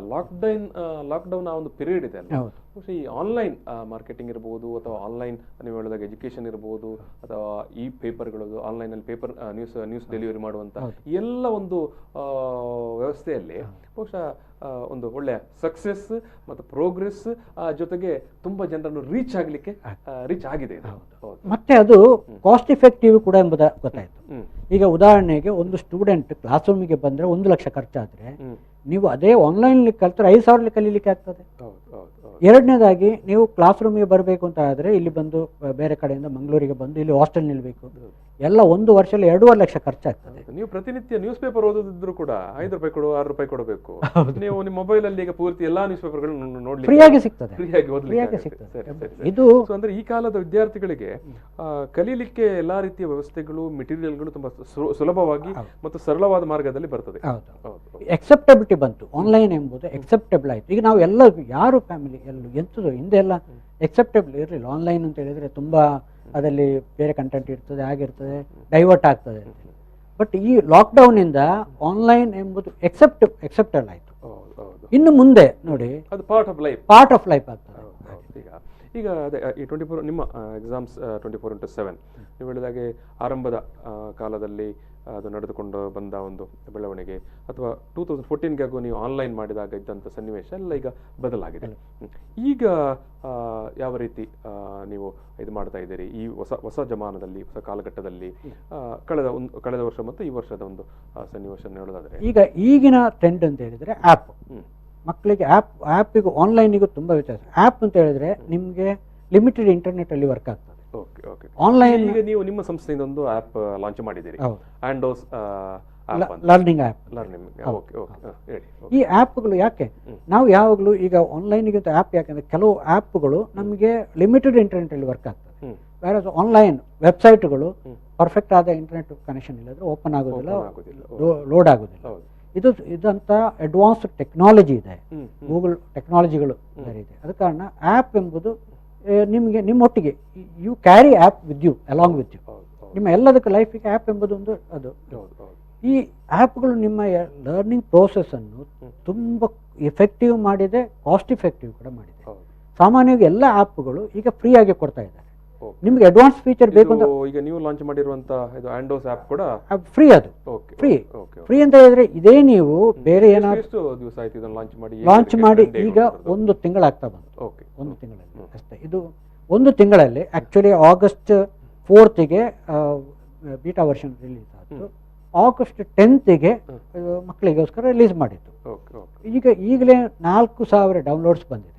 ಲಾಕ್ಡೌನ್ ಆ ಒಂದು ಪೀರಿಯಡ್ ಇದೆ ಅಲ್ಲ, ಬಹುಶಃ ಈ ಆನ್ಲೈನ್ ಮಾರ್ಕೆಟಿಂಗ್ ಇರ್ಬೋದು ಅಥವಾ ಆನ್ಲೈನ್ ನೀವು ಹೇಳಿದಾಗ ಎಜುಕೇಶನ್ ಇರ್ಬೋದು ಅಥವಾ ಈ ಪೇಪರ್ಗಳು ಆನ್ಲೈನಲ್ಲಿ ಪೇಪರ್ ನ್ಯೂಸ್ ಡೆಲಿವರಿ ಮಾಡುವಂಥ ಎಲ್ಲ ಒಂದು ವ್ಯವಸ್ಥೆಯಲ್ಲಿ ಬಹುಶಃ ಒಂದು ಒಳ್ಳೆಯ ಸಕ್ಸಸ್ ಮತ್ತು ಪ್ರೋಗ್ರೆಸ್ ಜೊತೆಗೆ ತುಂಬಾ ಜನರನ್ನು ರೀಚ್ ಆಗಿದೆ. ಮತ್ತೆ ಅದು ಕಾಸ್ಟ್ ಎಫೆಕ್ಟಿವ್ ಕೂಡ ಎಂಬುದು ಗೊತ್ತಾಯ್ತು. ಈಗ ಉದಾಹರಣೆಗೆ ಒಂದು ಸ್ಟೂಡೆಂಟ್ ಕ್ಲಾಸ್ ರೂಮಿಗೆ ಬಂದ್ರೆ 1 ಲಕ್ಷ ಖರ್ಚಾದ್ರೆ ನೀವು ಅದೇ ಆನ್ಲೈನ್ ಕಲ್ತ್ರೆ 5,000 ಕಲೀಲಿಕ್ಕೆ ಆಗ್ತದೆ. ಎರಡನೇದಾಗಿ ನೀವು ಕ್ಲಾಸ್ ರೂಮಿಗೆ ಬರಬೇಕು ಅಂತ ಆದರೆ ಇಲ್ಲಿ ಬಂದು ಬೇರೆ ಕಡೆಯಿಂದ ಮಂಗಳೂರಿಗೆ ಬಂದು ಇಲ್ಲಿ ಹಾಸ್ಟೆಲ್ ನಿಲ್ಬೇಕು, ಎಲ್ಲ 1 ವರ್ಷದಲ್ಲಿ 2.5 ಲಕ್ಷ ಖರ್ಚಾಗ್ತದೆ. ನೀವು ಪ್ರತಿನಿತ್ಯ ನ್ಯೂಸ್ ಪೇಪರ್ ಓದೋದಿದ್ರು ಕೂಡ 5 ರೂಪಾಯಿ ಕೊಡು 6 ರೂಪಾಯಿ ಕೊಡಬೇಕು. ನೀವು ನಿಮ್ಮ ಮೊಬೈಲ್ ಅಲ್ಲಿ ಈಗ ಪೂರ್ತಿ ಎಲ್ಲಾ ನ್ಯೂಸ್ ಪೇಪರ್ಗಳನ್ನು ನೋಡ್ಲಿಕ್ಕೆ ಫ್ರೀಯಾಗಿ ಸಿಗ್ತದೆ. ಇದು ಅಂದ್ರೆ ಈ ಕಾಲದ ವಿದ್ಯಾರ್ಥಿಗಳಿಗೆ ಕಲೀಲಿಕ್ಕೆ ಎಲ್ಲಾ ರೀತಿಯ ವ್ಯವಸ್ಥೆಗಳು ಮೆಟೀರಿಯಲ್ಗಳು ತುಂಬಾ ಸುಲಭವಾಗಿ ಮತ್ತು ಸರಳವಾದ ಮಾರ್ಗದಲ್ಲಿ ಬರ್ತದೆ. ಎಕ್ಸೆಪ್ಟಬಿಲಿಟಿ ಬಂತು, ಆನ್ಲೈನ್ ಎಂಬುದು ಎಕ್ಸೆಪ್ಟಬಲ್ ಆಯ್ತು. ಈಗ ನಾವು ಎಲ್ಲ ಯಾರು ಫ್ಯಾಮಿಲಿ ಎಂಥದ್ದು ಹಿಂದೆ ಎಲ್ಲ ಎಕ್ಸೆಪ್ಟಬಲ್ ಇರಲಿಲ್ಲ. ಆನ್ಲೈನ್ ಅಂತ ಹೇಳಿದ್ರೆ ತುಂಬಾ ಅದರಲ್ಲಿ ಬೇರೆ ಕಂಟೆಂಟ್ ಇರ್ತದೆ, ಆಗಿರ್ತದೆ, ಡೈವರ್ಟ್ ಆಗ್ತದೆ. ಬಟ್ ಈ ಲಾಕ್ಡೌನ್ ಇಂದ ಆನ್ಲೈನ್ ಎಂಬುದು ಎಕ್ಸೆಪ್ಟಬಲ್ ಆಯ್ತು. ಇನ್ನು ಮುಂದೆ ನೋಡಿ ಅದು ಪಾರ್ಟ್ ಆಫ್ ಲೈಫ್ ಆಗ್ತದೆ. ಈಗ ಅದೇ ಈ 24 ನಿಮ್ಮ ಎಕ್ಸಾಮ್ಸ್ 24/7 ನೀವು ಹೇಳಿದಾಗೆ ಆರಂಭದ ಕಾಲದಲ್ಲಿ ಅದು ನಡೆದುಕೊಂಡು ಬಂದ ಒಂದು ಬೆಳವಣಿಗೆ ಅಥವಾ 2014ಗೆ ಆಗೋ ನೀವು ಆನ್ಲೈನ್ ಮಾಡಿದಾಗ ಇದ್ದಂಥ ಸನ್ನಿವೇಶ ಎಲ್ಲ ಈಗ ಬದಲಾಗಿದೆ. ಈಗ ಯಾವ ರೀತಿ ನೀವು ಇದು ಮಾಡ್ತಾ ಇದ್ದೀರಿ ಈ ಹೊಸ ಜಮಾನದಲ್ಲಿ, ಹೊಸ ಕಾಲಘಟ್ಟದಲ್ಲಿ ಕಳೆದ ವರ್ಷ ಮತ್ತು ಈ ವರ್ಷದ ಒಂದು ಸನ್ನಿವೇಶ ಹೇಳೋದಾದ್ರೆ ಈಗ ಈಗಿನ ಟ್ರೆಂಡ್ ಅಂತ ಹೇಳಿದ್ರೆ ಆ್ಯಪ್ ಮಕ್ಕಳಿಗೆ ಆ್ಯಪಿಗೂ ಆನ್ಲೈನಿಗೂ ತುಂಬ ವ್ಯತ್ಯಾಸ. ಆ್ಯಪ್ ಅಂತ ಹೇಳಿದ್ರೆ ನಿಮಗೆ ಲಿಮಿಟೆಡ್ ಇಂಟರ್ನೆಟ್ ಅಲ್ಲಿ ವರ್ಕ್ ಆಗ್ತದೆ. ಆನ್ಲೈನ್ ಈಗ ನೀವು ನಿಮ್ಮ ಸಂಸ್ಥೆಯಿಂದ ಒಂದು ಆ್ಯಪ್ ಲಾಂಚ್ ಮಾಡಿದ್ದೀರಿ, ಆಂಡೋಸ್ ಲರ್ನಿಂಗ್ ಆ್ಯಪ್. ಈ ಆ್ಯಪ್ಗಳು ಯಾಕೆ ನಾವು ಯಾವಾಗಲೂ ಈಗ ಆನ್ಲೈನ್ಗಿಂತ ಆ್ಯಪ್ ಯಾಕೆಂದ್ರೆ ಕೆಲವು ಆ್ಯಪ್ಗಳು ನಮಗೆ ಲಿಮಿಟೆಡ್ ಇಂಟರ್ನೆಟ್ ಅಲ್ಲಿ ವರ್ಕ್ ಆಗ್ತದೆ. ಬೇರೆ ಆನ್ಲೈನ್ ವೆಬ್ಸೈಟ್ಗಳು ಪರ್ಫೆಕ್ಟ್ ಆದ ಇಂಟರ್ನೆಟ್ ಕನೆಕ್ಷನ್ ಇಲ್ಲದ್ರೆ ಓಪನ್ ಆಗೋದಿಲ್ಲ, ಲೋಡ್ ಆಗೋದಿಲ್ಲ. ಇದಂತ ಅಡ್ವಾನ್ಸ್ಡ್ ಟೆಕ್ನಾಲಜಿ ಇದೆ, ಗೂಗಲ್ ಟೆಕ್ನಾಲಜಿಗಳು ಇದೆ. ಅದ ಕಾರಣ ಆ್ಯಪ್ ಎಂಬುದು ನಿಮಗೆ ನಿಮ್ಮೊಟ್ಟಿಗೆ you carry app with you, along with you. ನಿಮ್ಮ ಎಲ್ಲದಕ್ಕೆ ಲೈಫಿಗೆ ಆ್ಯಪ್ ಎಂಬುದು ಒಂದು ಅದು. ಈ ಆ್ಯಪ್ಗಳು ನಿಮ್ಮ ಲರ್ನಿಂಗ್ ಪ್ರೋಸೆಸ್ ಅನ್ನು ತುಂಬ ಎಫೆಕ್ಟಿವ್ ಮಾಡಿದೆ, ಕಾಸ್ಟ್ ಎಫೆಕ್ಟಿವ್ ಕೂಡ ಮಾಡಿದೆ. ಸಾಮಾನ್ಯವಾಗಿ ಎಲ್ಲ ಆ್ಯಪ್ಗಳು ಈಗ ಫ್ರೀ ಆಗಿ ಕೊಡ್ತಾ ಇದ್ದಾರೆ. ನಿಮ್ಗೆ ಅಡ್ವಾನ್ಸ್ ಫೀಚರ್ ಬೇಕು ಅಂತ ಈಗ ನೀವು ಲಾಂಚ್ ಮಾಡಿರುವಂತಹ ಇದು ಆಂಡೋಸ್ ಆ್ಯಪ್ ಕೂಡ ಫ್ರೀ. ಅದು ಫ್ರೀ ಅಂತ ಹೇಳಿದ್ರೆ ಇದೇ ನೀವು ಬೇರೆ ಏನಾದ್ರು ಲಾಂಚ್ ಮಾಡಿ ಈಗ 1 ತಿಂಗಳಾಗ್ತಾ ಬಂತು. 1 ತಿಂಗಳಲ್ಲಿ ಅಷ್ಟೇ. ಇದು 1 ತಿಂಗಳಲ್ಲಿ ಆಕ್ಚುಲಿ August 4ಗೆ ಬೀಟಾ ವರ್ಷನ್ ರಿಲೀಸ್ ಆಯಿತು. ಆಗಸ್ಟ್ 10ಗೆ ಮಕ್ಕಳಿಗೋಸ್ಕರ ರಿಲೀಸ್ ಮಾಡಿದ್ದು. ಈಗಲೇ 4000 ಡೌನ್ಲೋಡ್ಸ್ ಬಂದಿದೆ.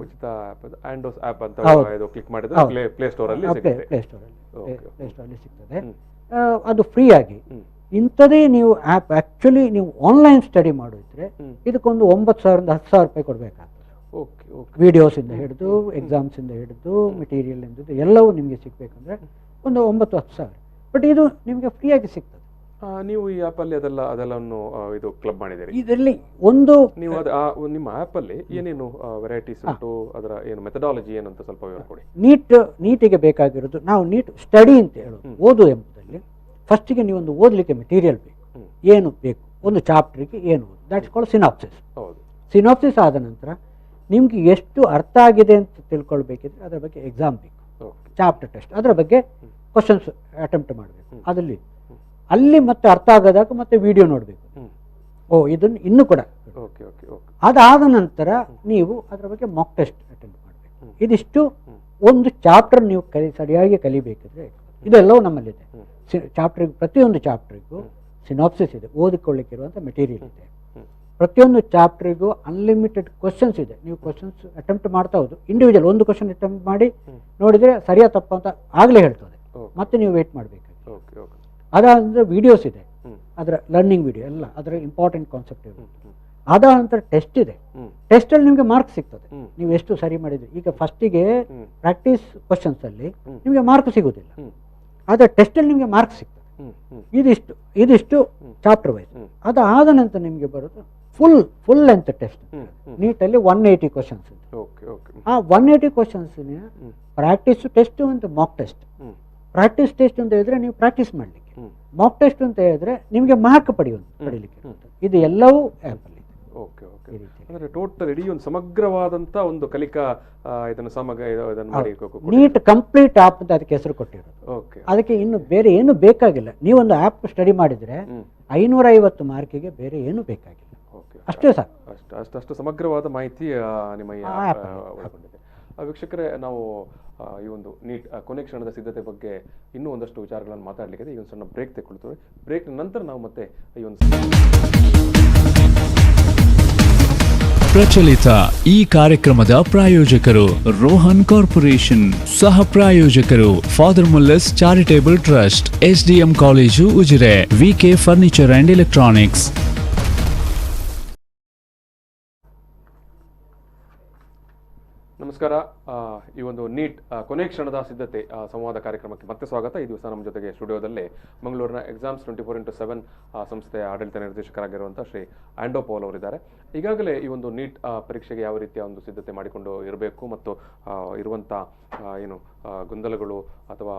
ಉಚಿತ ಆಪ್ ಅಂತ ಕ್ಲಿಕ್ ಮಾಡಿದ್ರೆ ಪ್ಲೇ ಸ್ಟೋರ್ ಅಲ್ಲಿ ಸಿಗ್ತದೆ. ಅದು ಫ್ರೀ ಆಗಿ. ಇಂಥದೇ ನೀವು ಆ್ಯಪ್ ಆ್ಯಕ್ಚುಲಿ ನೀವು ಆನ್ಲೈನ್ ಸ್ಟಡಿ ಮಾಡಿದ್ರೆ ಇದಕ್ಕೊಂದು 9,000 10,000 ರೂಪಾಯಿ ಕೊಡಬೇಕಾಗ್ತದೆ. ವಿಡಿಯೋಸಿಂದ ಹಿಡಿದು ಎಕ್ಸಾಮ್ಸಿಂದ ಹಿಡಿದು ಮೆಟೀರಿಯಲ್ ಇಂದ ಎಲ್ಲವೂ ನಿಮಗೆ ಸಿಗಬೇಕಂದ್ರೆ ಒಂದು 9,000-10,000. ಬಟ್ ಇದು ನಿಮಗೆ ಫ್ರೀಯಾಗಿ ಸಿಗ್ತದೆ. ನೀವು ಈ ಆ್ಯಪಲ್ಲಿ ಅದೆಲ್ಲವನ್ನು ಇದು ಕ್ಲಬ್ ಮಾಡಿದ್ದೀರಿ. ಇದರಲ್ಲಿ ಒಂದು ನೀವು ನಿಮ್ಮ ಆ್ಯಪಲ್ಲಿ ಏನೇನು ವೆರೈಟೀಸ್ ಉಂಟು, ಅದರ ಏನು ಮೆಥಡಾಲಜಿ ಏನಂತ ಸ್ವಲ್ಪ ವಿವರ ಕೊಡಿ. ನೀಟಿಗೆ ಬೇಕಾಗಿರೋದು ನಾವು ನೀಟ್ ಸ್ಟಡಿ ಅಂತ ಹೇಳೋದು ಓದು ಎಂಬುದರಲ್ಲಿ ಫಸ್ಟಿಗೆ ನೀವೊಂದು ಓದಲಿಕ್ಕೆ ಮೆಟೀರಿಯಲ್ ಬೇಕು. ಏನು ಬೇಕು, ಒಂದು ಚಾಪ್ಟ್ರಿಗೆ ಏನು ಓದು, ದಟ್ಸ್ ಕಾಲ್ಡ್ ಸಿನಾಪ್ಸಿಸ್. ಸಿನಾಪ್ಸಿಸ್ ಆದ ನಂತರ ನಿಮ್ಗೆ ಎಷ್ಟು ಅರ್ಥ ಆಗಿದೆ ಅಂತ ತಿಳ್ಕೊಳ್ಬೇಕಿದ್ರೆ ಅದರ ಬಗ್ಗೆ ಎಕ್ಸಾಮ್ ಬೇಕು, ಚಾಪ್ಟರ್ ಟೆಸ್ಟ್, ಅದರ ಬಗ್ಗೆ ಕ್ವಶನ್ಸ್ ಅಟೆಂಪ್ಟ್ ಮಾಡಬೇಕು. ಅದರಲ್ಲಿ ಅಲ್ಲಿ ಮತ್ತೆ ಅರ್ಥ ಆಗೋದಾಗ ಮತ್ತೆ ವಿಡಿಯೋ ನೋಡಬೇಕು. ಇದನ್ನು ಇನ್ನೂ ಕೂಡ ಅದಾದ ನಂತರ ನೀವು ಅದರ ಬಗ್ಗೆ ಮಾಕ್ ಟೆಸ್ಟ್ ಅಟೆಂಪ್ಟ್ ಮಾಡಬೇಕು. ಇದಿಷ್ಟು ಒಂದು ಚಾಪ್ಟರ್ ನೀವು ಸರಿಯಾಗಿ ಕಲಿಬೇಕಿದ್ರೆ ಇದೆಲ್ಲವೂ ನಮ್ಮಲ್ಲಿದೆ. ಚಾಪ್ಟರ್ಗೆ ಪ್ರತಿಯೊಂದು ಚಾಪ್ಟರ್ಗೂ ಸಿನಾಪ್ಸಿಸ್ ಇದೆ, ಓದಿಕೊಳ್ಳಿಕ್ಕಿರುವಂಥ ಮೆಟೀರಿಯಲ್ ಇದೆ. ಪ್ರತಿಯೊಂದು ಚಾಪ್ಟರ್ಗೂ ಅನ್ಲಿಮಿಟೆಡ್ ಕ್ವಶನ್ಸ್ ಇದೆ. ನೀವು ಕ್ವಶನ್ಸ್ ಅಟೆಂಪ್ಟ್ ಮಾಡ್ತಾ ಹೋದು ಇಂಡಿವಿಜುವಲ್ ಒಂದು ಕ್ವಶನ್ ಅಟೆಂಪ್ಟ್ ಮಾಡಿ ನೋಡಿದರೆ ಸರಿಯಾ ತಪ್ಪ ಅಂತ ಆಗಲೇ ಹೇಳ್ತದೆ. ಮತ್ತೆ ನೀವು ವೇಟ್ ಮಾಡಬೇಕು. ಅದಾದ ವಿಡಿಯೋಸ್ ಇದೆ, ಅದರ ಲರ್ನಿಂಗ್ ವಿಡಿಯೋ ಎಲ್ಲ ಅದರ ಇಂಪಾರ್ಟೆಂಟ್ ಕಾನ್ಸೆಪ್ಟ್ ಇದೆ. ಅದಾದ ನಂತರ ಟೆಸ್ಟ್ ಇದೆ. ಟೆಸ್ಟಲ್ಲಿ ನಿಮಗೆ ಮಾರ್ಕ್ಸ್ ಸಿಗ್ತದೆ ನೀವು ಎಷ್ಟು ಸರಿ ಮಾಡಿದ್ರಿ. ಈಗ ಫಸ್ಟಿಗೆ ಪ್ರಾಕ್ಟೀಸ್ ಕ್ವಶನ್ಸ್ ಅಲ್ಲಿ ನಿಮಗೆ ಮಾರ್ಕ್ ಸಿಗೋದಿಲ್ಲ, ಆದರೆ ಟೆಸ್ಟಲ್ಲಿ ನಿಮಗೆ ಮಾರ್ಕ್ಸ್ ಸಿಗ್ತದೆ. ಇದಿಷ್ಟು ಚಾಪ್ಟರ್ ವೈಸ್. ಅದಾದ ನಂತರ ನಿಮಗೆ ಬರೋದು ಫುಲ್ ಲೆಂತ್ ಟೆಸ್ಟ್. ನೀಟಲ್ಲಿ 180 ಕ್ವಶನ್ಸ್. ಆ 180 ಕ್ವಶನ್ಸ್ ಪ್ರಾಕ್ಟೀಸ್ ಟೆಸ್ಟ್ ಅಂತ ಮಾಕ್ ಟೆಸ್ಟ್. ಪ್ರಾಕ್ಟೀಸ್ ಟೆಸ್ಟ್ ಅಂತ ಹೇಳಿದ್ರೆ ನೀವು ಪ್ರಾಕ್ಟೀಸ್ ಮಾಡಲಿಕ್ಕೆ, ಮಾಕ್ ಟೆಸ್ಟ್ ಅಂತ ಹೇಳಿದ್ರೆ ನಿಮಗೆ ಮಾರ್ಕ್ ಪಡೀಲಿಕ್ಕೆ. ಇದು ಎಲ್ಲವೂ ಆ್ಯಪಲ್ಲಿ. ಅಂದ್ರೆ ಟೋಟಲ್ ಇಡೀ ಒಂದು ಸಮಗ್ರವಾದಂತ ಒಂದು ಕಲಿಕಾ ನೀಟ್ ಕಂಪ್ಲೀಟ್ ಆಪ್ ಅಂತ ಅದಕ್ಕೆ ಹೆಸರು ಕೊಟ್ಟಿರೋದು. ಅದಕ್ಕೆ ಇನ್ನು ಬೇರೆ ಏನು ಬೇಕಾಗಿಲ್ಲ. ನೀವೊಂದು ಆಪ್ ಸ್ಟಡಿ ಮಾಡಿದ್ರೆ 550 ಮಾರ್ಕಿಗೆ ಬೇರೆ ಏನು ಬೇಕಾಗಿಲ್ಲ, ಅಷ್ಟೇ ಸಾಕು. ಅಷ್ಟು ಸಮಗ್ರವಾದ ಮಾಹಿತಿ ನಿಮ್ಮ ವೀಕ್ಷಕರೇ. ನಾವು ಈ ಒಂದು ನೀಟ್ ಕೊನೆ ಕ್ಷಣದ ಸಿದ್ಧತೆ ಬಗ್ಗೆ ಇನ್ನೂ ಒಂದಷ್ಟು ವಿಚಾರಗಳನ್ನು ಮಾತಾಡಲಿಕ್ಕೆ ಈಗ ಒಂದು ಸಣ್ಣ ಬ್ರೇಕ್ ತೆಗೆದುಕೊಳ್ತೇವೆ. ಬ್ರೇಕ್ ನಂತರ ನಾವು ಮತ್ತೆ ಈ ಒಂದು ಪ್ರಚಲಿತ ಈ ಕಾರ್ಯಕ್ರಮದ ಪ್ರಾಯೋಜಕರು ರೋಹನ್ ಕಾರ್ಪೊರೇಷನ್, ಸಹ ಪ್ರಾಯೋಜಕರು father Muller's charitable trust, SDM college Ujire, VK furniture and electronics. ನಮಸ್ಕಾರ. ಈ ಒಂದು ನೀಟ್ ಕೊನೆ ಕ್ಷಣದ ಸಿದ್ಧತೆ ಸಂವಾದ ಕಾರ್ಯಕ್ರಮಕ್ಕೆ ಮತ್ತೆ ಸ್ವಾಗತ. ಈ ದಿವಸ ನಮ್ಮ ಜೊತೆಗೆ ಸ್ಟುಡಿಯೋದಲ್ಲಿ ಮಂಗಳೂರಿನ ಎಕ್ಸಾಮ್ಸ್ 24x7 ಸಂಸ್ಥೆಯ ಆಡಳಿತ ನಿರ್ದೇಶಕರಾಗಿರುವಂಥ ಶ್ರೀ ಆಂಡೋ ಪೌಲ್ ಅವರಿದ್ದಾರೆ. ಈಗಾಗಲೇ ಈ ಒಂದು ನೀಟ್ ಪರೀಕ್ಷೆಗೆ ಯಾವ ರೀತಿಯ ಒಂದು ಸಿದ್ಧತೆ ಮಾಡಿಕೊಂಡು ಇರಬೇಕು ಮತ್ತು ಇರುವಂಥ ಏನು ಗೊಂದಲಗಳು ಅಥವಾ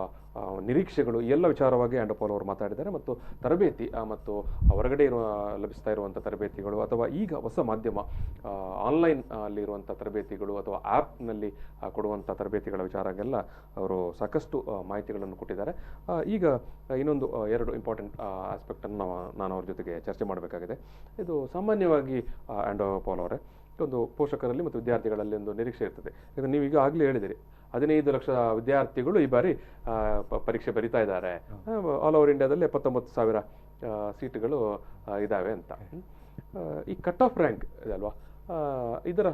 ನಿರೀಕ್ಷೆಗಳು ಈ ಎಲ್ಲ ವಿಚಾರವಾಗಿ ಆಂಡೋ ಪೌಲ್ ಅವರು ಮಾತಾಡಿದ್ದಾರೆ. ಮತ್ತು ತರಬೇತಿ ಮತ್ತು ಹೊರಗಡೆ ಲಭಿಸ್ತಾ ಇರುವಂಥ ತರಬೇತಿಗಳು ಅಥವಾ ಈಗ ಹೊಸ ಮಾಧ್ಯಮ ಆನ್ಲೈನ್ ಅಲ್ಲಿರುವಂಥ ತರಬೇತಿಗಳು ಅಥವಾ ಆ್ಯಪ್ನಲ್ಲಿ ಕೊಡುವಂಥ ತರಬೇತಿಗಳ ವಿಚಾರಕ್ಕೆಲ್ಲ ಅವರು ಸಾಕಷ್ಟು ಮಾಹಿತಿಗಳನ್ನು ಕೊಟ್ಟಿದ್ದಾರೆ. ಈಗ ಇನ್ನೊಂದು 2 ಇಂಪಾರ್ಟೆಂಟ್ ಆಸ್ಪೆಕ್ಟನ್ನು ನಾನು ಅವ್ರ ಜೊತೆಗೆ ಚರ್ಚೆ ಮಾಡಬೇಕಾಗಿದೆ. ಇದು ಸಾಮಾನ್ಯವಾಗಿ ಆಂಡೋ ಪೌಲ್ ಅವರೇ, ಒಂದು ಪೋಷಕರಲ್ಲಿ ಮತ್ತು ವಿದ್ಯಾರ್ಥಿಗಳಲ್ಲಿ ಒಂದು ನಿರೀಕ್ಷೆ ಇರ್ತದೆ. ಯಾಕಂದರೆ ನೀವು ಈಗ ಆಗಲೇ ಹೇಳಿದಿರಿ 15 ಲಕ್ಷ ವಿದ್ಯಾರ್ಥಿಗಳು ಈ ಬಾರಿ ಪರೀಕ್ಷೆ ಬರಿತಾ ಇದ್ದಾರೆ. ಆಲ್ ಓವರ್ ಇಂಡಿಯಾದಲ್ಲಿ 79,000 ಸೀಟುಗಳು ಇದ್ದಾವೆ ಅಂತ. ಈ ಕಟ್ ಆಫ್ ರ್ಯಾಂಕ್ ಇದೆ ಅಲ್ವಾ, ಇದರ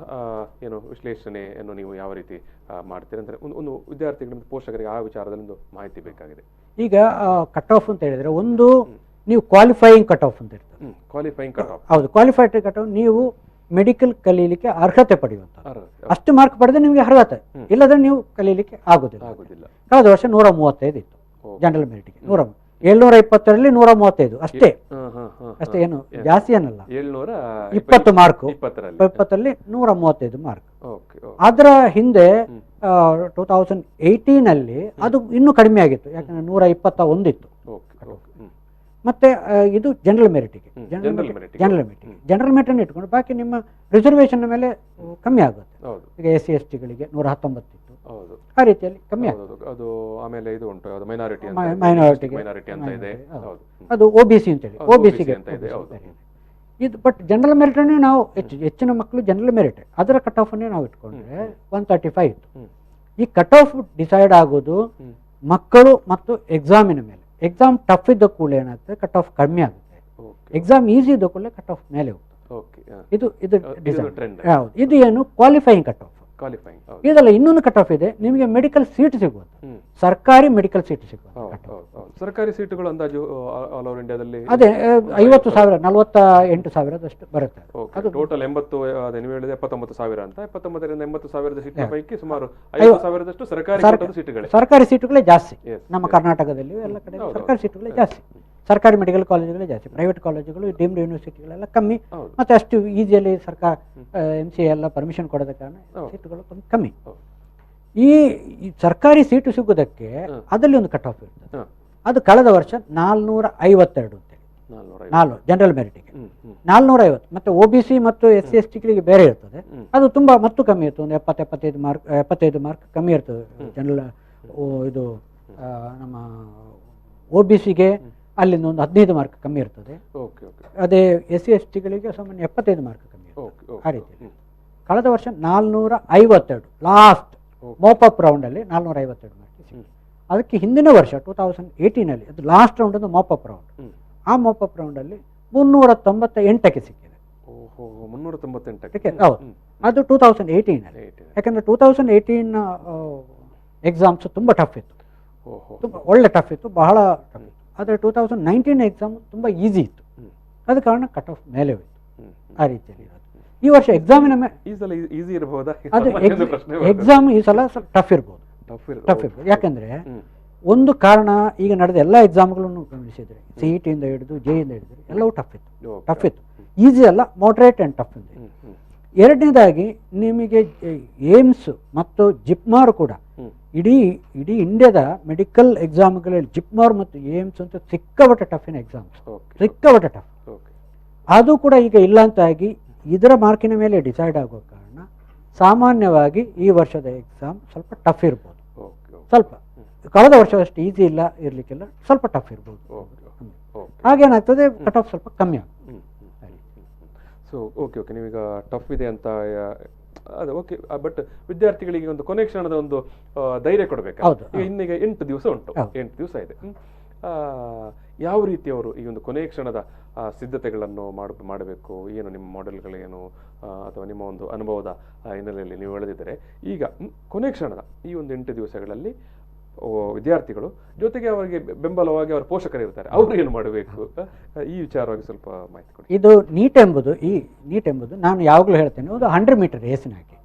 ಏನು ವಿಶ್ಲೇಷಣೆಯನ್ನು ನೀವು ಯಾವ ರೀತಿ ಮಾಡ್ತೀರಿ ಅಂದರೆ ಒಂದು ವಿದ್ಯಾರ್ಥಿಗಳಿಂದ ಪೋಷಕರಿಗೆ ಆ ವಿಚಾರದಲ್ಲಿ ಒಂದು ಮಾಹಿತಿ ಬೇಕಾಗಿದೆ. ಈಗ ಕಟ್ ಆಫ್ ಅಂತ ಹೇಳಿದ್ರೆ ಒಂದು ನೀವು ಕ್ವಾಲಿಫೈಯಿಂಗ್ ಕಟ್ ಆಫ್ ಅಂತ ಇರ್ತದೆ. ಕ್ವಾಲಿಫೈಯಿಂಗ್ ಕಟ್ ಆಫ್, ಹೌದು. ಕ್ವಾಲಿಫೈಡ್ ಕಟ್ ಆಫ್ ನೀವು ಮೆಡಿಕಲ್ ಕಲೀಲಿಕ್ಕೆ ಅರ್ಹತೆ ಪಡೆಯುವಂತ, ಅಷ್ಟು ಮಾರ್ಕ್ ಪಡೆದ್ರೆ ನಿಮಗೆ ಅರ್ಹತೆ, ಇಲ್ಲದ್ರೆ ನೀವು ಕಲೀಲಿಕ್ಕೆ ಆಗೋದಿಲ್ಲ. ಕಳೆದ ವರ್ಷ 135 ಇತ್ತು ಜನರಲ್ ಮೆರಿಟ್ಗೆ. 720ರಲ್ಲಿ 135 ಅಷ್ಟೇ, ಏನು ಜಾಸ್ತಿ ಏನಲ್ಲ. 20 ಮಾರ್ಕ್, 20ರಲ್ಲಿ 135 ಮಾರ್ಕ್. ಅದರ ಹಿಂದೆ 2018 ಅದು ಇನ್ನೂ ಕಡಿಮೆ ಆಗಿತ್ತು, ಯಾಕಂದ್ರೆ 121 ಇತ್ತು. ಮತ್ತೆ ಇದು ಜನರಲ್ ಮೆರಿಟಿಗೆ, ಜನರಲ್ ಮೆರಿಟ್ ಇಟ್ಕೊಂಡು ಬಾಕಿ ನಿಮ್ಮ ರಿಸರ್ವೇಶನ್ ಮೇಲೆ ಕಮ್ಮಿ ಆಗುತ್ತೆ. ಈಗ SC STಗಳಿಗೆ 119 ಇತ್ತು, ಆ ರೀತಿಯಲ್ಲಿ ಕಮ್ಮಿ ಆಗುತ್ತೆ. ಅದು OBC ಅಂತೇಳಿ, OBCಗೆ ಇದು. ಬಟ್ ಜನರಲ್ ಮೆರಿಟ್ ಅನ್ನೇ ನಾವು ಹೆಚ್ಚಿನ ಮಕ್ಕಳು ಜನರಲ್ ಮೆರಿಟ್, ಅದರ ಕಟ್ ಆಫ್ ಅನ್ನೇ ನಾವು ಇಟ್ಕೊಂಡ್ರೆ 135 ಇತ್ತು. ಈ ಕಟ್ ಆಫ್ ಡಿಸೈಡ್ ಆಗೋದು ಮಕ್ಕಳು ಮತ್ತು ಎಕ್ಸಾಮಿನ ಮೇಲೆ. ಎಕ್ಸಾಮ್ ಟಫ್ ಇದ್ದ ಕೂಡಲೇ ಏನಾಗ್ತದೆ, ಕಟ್ ಆಫ್ ಕಡಿಮೆ ಆಗುತ್ತೆ. ಎಕ್ಸಾಮ್ ಈಸಿ ಇದ್ದ ಕೂಡಲೇ ಕಟ್ ಆಫ್ ಮೇಲೆ ಹೋಗ್ತದೆ. ಇದು ಹೌದು. ಇದು ಏನು ಕ್ವಾಲಿಫೈಯಿಂಗ್ ಕಟ್ ಆಫ್. ಇದಲ್ಲ ಇನ್ನೊಂದು ಕಟ್ ಆಫ್ ಇದೆ, ನಿಮಗೆ ಮೆಡಿಕಲ್ ಸೀಟ್ ಸಿಗೋದು, ಸರ್ಕಾರಿ ಮೆಡಿಕಲ್ ಸೀಟ್ ಸಿಗೋದು. ಸರ್ಕಾರಿ ಸೀಟುಗಳು ಅಂದಾಜು ಆಲ್ ಓವರ್ ಇಂಡಿಯಾದಲ್ಲಿ ಅದೇ 50,000 48,000 ಬರುತ್ತೆ. ಅದು ಟೋಟಲ್ 80, ನೀವು ಹೇಳಿದ 79,000 ಅಂತ. 79ರಿಂದ 80,000 ಸೀಟ್ನ ಪೈಕಿ ಸುಮಾರು 5,000 ಸರ್ಕಾರಿ ಸೀಟುಗಳೇ ಜಾಸ್ತಿ ನಮ್ಮ ಕರ್ನಾಟಕದಲ್ಲಿ. ಎಲ್ಲ ಕಡೆ ಸರ್ಕಾರಿ ಸೀಟುಗಳೇ ಜಾಸ್ತಿ, ಸರ್ಕಾರಿ ಮೆಡಿಕಲ್ ಕಾಲೇಜುಗಳೇ ಜಾಸ್ತಿ. ಪ್ರೈವೇಟ್ ಕಾಲೇಜುಗಳು, ಡೀಮ್ಡ್ ಯೂನಿವರ್ಸಿಟಿಗಳೆಲ್ಲ ಕಮ್ಮಿ, ಮತ್ತೆ ಅಷ್ಟು ಈಸಿಯಲ್ಲಿ ಸರ್ಕಾರ MCA ಎಲ್ಲ ಪರ್ಮಿಷನ್ ಕೊಡೋದ ಕಾರಣ ಸೀಟುಗಳು ಕಮ್ಮಿ. ಈ ಸರ್ಕಾರಿ ಸೀಟು ಸಿಗೋದಕ್ಕೆ ಅದರಲ್ಲಿ ಒಂದು ಕಟ್ ಆಫ್ ಇರ್ತದೆ. ಅದು ಕಳೆದ ವರ್ಷ 452 ಅಂತೇಳಿ, 4 ಜನರಲ್ ಮೆರಿಟಿಗೆ 450. ಮತ್ತೆ OBC ಮತ್ತು SC STಗಳಿಗೆ ಬೇರೆ ಇರ್ತದೆ, ಅದು ತುಂಬಾ ಮತ್ತು ಕಮ್ಮಿ ಇರ್ತದೆ. ಒಂದು 75 ಮಾರ್ಕ್ ಕಮ್ಮಿ ಇರ್ತದೆ ಜನರಲ್. ಇದು ನಮ್ಮ OBCಗೆ ಅಲ್ಲಿಂದ ಒಂದು 15 ಮಾರ್ಕ್ ಕಮ್ಮಿ ಇರ್ತದೆ. ಅದೇ SC STಗಳಿಗೆ ಸಾಮಾನ್ಯ 75 ಮಾರ್ಕ್ ಕಮ್ಮಿ ಇರ್ತದೆ. ಆ ರೀತಿ ಕಳೆದ ವರ್ಷ 452 ಲಾಸ್ಟ್ ಮೋಪಪ್ ರೌಂಡಲ್ಲಿ 452 ಮಾರ್ಕ್ ಸಿಕ್ಕಿದೆ. ಅದಕ್ಕೆ ಹಿಂದಿನ ವರ್ಷ 2018 ಅದು ಲಾಸ್ಟ್ ರೌಂಡ್ ಒಂದು ಮೋಪಪ್ ರೌಂಡ್. ಆ ಮೋಪಪ್ ರೌಂಡಲ್ಲಿ 398ಕ್ಕೆ ಸಿಕ್ಕಿದೆ. 398? ಹೌದು, ಅದು 2018. ಯಾಕಂದರೆ 2018 ಎಕ್ಸಾಮ್ಸ್ ತುಂಬ ಟಫ್ ಇತ್ತು, ತುಂಬ ಒಳ್ಳೆ ಟಫ್ ಇತ್ತು, ಬಹಳ ಟಫ್ ಇತ್ತು. ಆದರೆ 2019 ಎಕ್ಸಾಮ್ ತುಂಬ ಈಸಿ ಇತ್ತು, ಅದ ಕಾರಣ ಕಟ್ ಆಫ್ ಮೇಲೆ ಹೋಯಿತು. ಆ ರೀತಿಯಲ್ಲಿ ಈ ವರ್ಷ ಎಕ್ಸಾಮಿನ ಈಸಿ ಇರಬಹುದಾ? ಅದು ಎಕ್ಸಾಮ್ ಈ ಸಲ ಟಫ್ ಇರ್ಬೋದು. ಯಾಕಂದರೆ ಒಂದು ಕಾರಣ, ಈಗ ನಡೆದ ಎಲ್ಲ ಎಕ್ಸಾಮ್ಗಳನ್ನು ಗಮನಿಸಿದರೆ CET ಇಂದ ಹಿಡಿದು JEE ಹಿಡಿದು ಎಲ್ಲವೂ ಟಫ್ ಇತ್ತು. ಈಸಿ ಅಲ್ಲ, ಮಾಡ್ರೇಟ್ ಆ್ಯಂಡ್ ಟಫ್ ಇದೆ. ಎರಡನೇದಾಗಿ ನಿಮಗೆ ಏಮ್ಸ್ ಮತ್ತು ಜಿಪ್ಮಾರ್ ಕೂಡ ಇಡೀ ಇಂಡಿಯಾದ ಮೆಡಿಕಲ್ ಎಕ್ಸಾಮ್ಗಳಲ್ಲಿ ಜಿಪ್ಮಾರ್ ಮತ್ತು ಏಮ್ಸ್ ಅಂತ ಸಿಕ್ಕಾಪಟ್ಟೆ ಟಫಿನ ಎಕ್ಸಾಮ್ಸ್, ಸಿಕ್ಕಾಪಟ್ಟೆ ಟಫ್. ಅದು ಕೂಡ ಈಗ ಇಲ್ಲ ಅಂತಾಗಿ ಇದರ ಮಾರ್ಕಿನ ಮೇಲೆ ಡಿಸೈಡ್ ಆಗೋ ಕಾರಣ ಸಾಮಾನ್ಯವಾಗಿ ಈ ವರ್ಷದ ಎಕ್ಸಾಮ್ ಸ್ವಲ್ಪ ಟಫ್ ಇರ್ಬೋದು. ಸ್ವಲ್ಪ ಕಳೆದ ವರ್ಷದಷ್ಟು ಈಸಿ ಇಲ್ಲ, ಇರಲಿಕ್ಕಿಲ್ಲ, ಸ್ವಲ್ಪ ಟಫ್ ಇರ್ಬೋದು. ಹಾಗೇನಾಗ್ತದೆ, ಕಟ್ ಆಫ್ ಸ್ವಲ್ಪ ಕಮ್ಮಿ ಆಗುತ್ತೆ. ಸೊ ಓಕೆ, ನೀವೀಗ ಟಫ್ ಇದೆ ಅಂತ ಅದು ಓಕೆ, ಬಟ್ ವಿದ್ಯಾರ್ಥಿಗಳಿಗೆ ಒಂದು ಕೊನೆ ಕ್ಷಣದ ಒಂದು ಧೈರ್ಯ ಕೊಡಬೇಕು. ಇನ್ನೀಗ 8 ದಿವಸ ಉಂಟು, 8 ದಿವಸ ಇದೆ. ಯಾವ ರೀತಿ ಅವರು ಈ ಒಂದು ಕೊನೆ ಕ್ಷಣದ ಸಿದ್ಧತೆಗಳನ್ನು ಮಾಡಬೇಕು? ಏನು ನಿಮ್ಮ ಮಾಡೆಲ್ಗಳೇನು, ಅಥವಾ ನಿಮ್ಮ ಒಂದು ಅನುಭವದ ಹಿನ್ನೆಲೆಯಲ್ಲಿ ನೀವು ಹೇಳಿದರೆ ಈಗ ಕೊನೆ ಕ್ಷಣದ ಈ ಒಂದು 8 ದಿವಸಗಳಲ್ಲಿ ವಿದ್ಯಾರ್ಥಿಗಳು ಜೊತೆಗೆ ಅವರಿಗೆ ಬೆಂಬಲವಾಗಿ ಅವರ ಪೋಷಕರು ಇರ್ತಾರೆ, ಅವರು ಏನು ಮಾಡಬೇಕು? ಈ ವಿಚಾರವಾಗಿ ಸ್ವಲ್ಪ ಮಾಹಿತಿ ಕೊಡಿ. ಇದು ನೀಟ್ ಎಂಬುದು ನಾನು ಯಾವಾಗಲೂ ಹೇಳ್ತೇನೆ, ಒಂದು 100 ಮೀಟರ್ ರೇಸಿನ ಹಾಗೆ.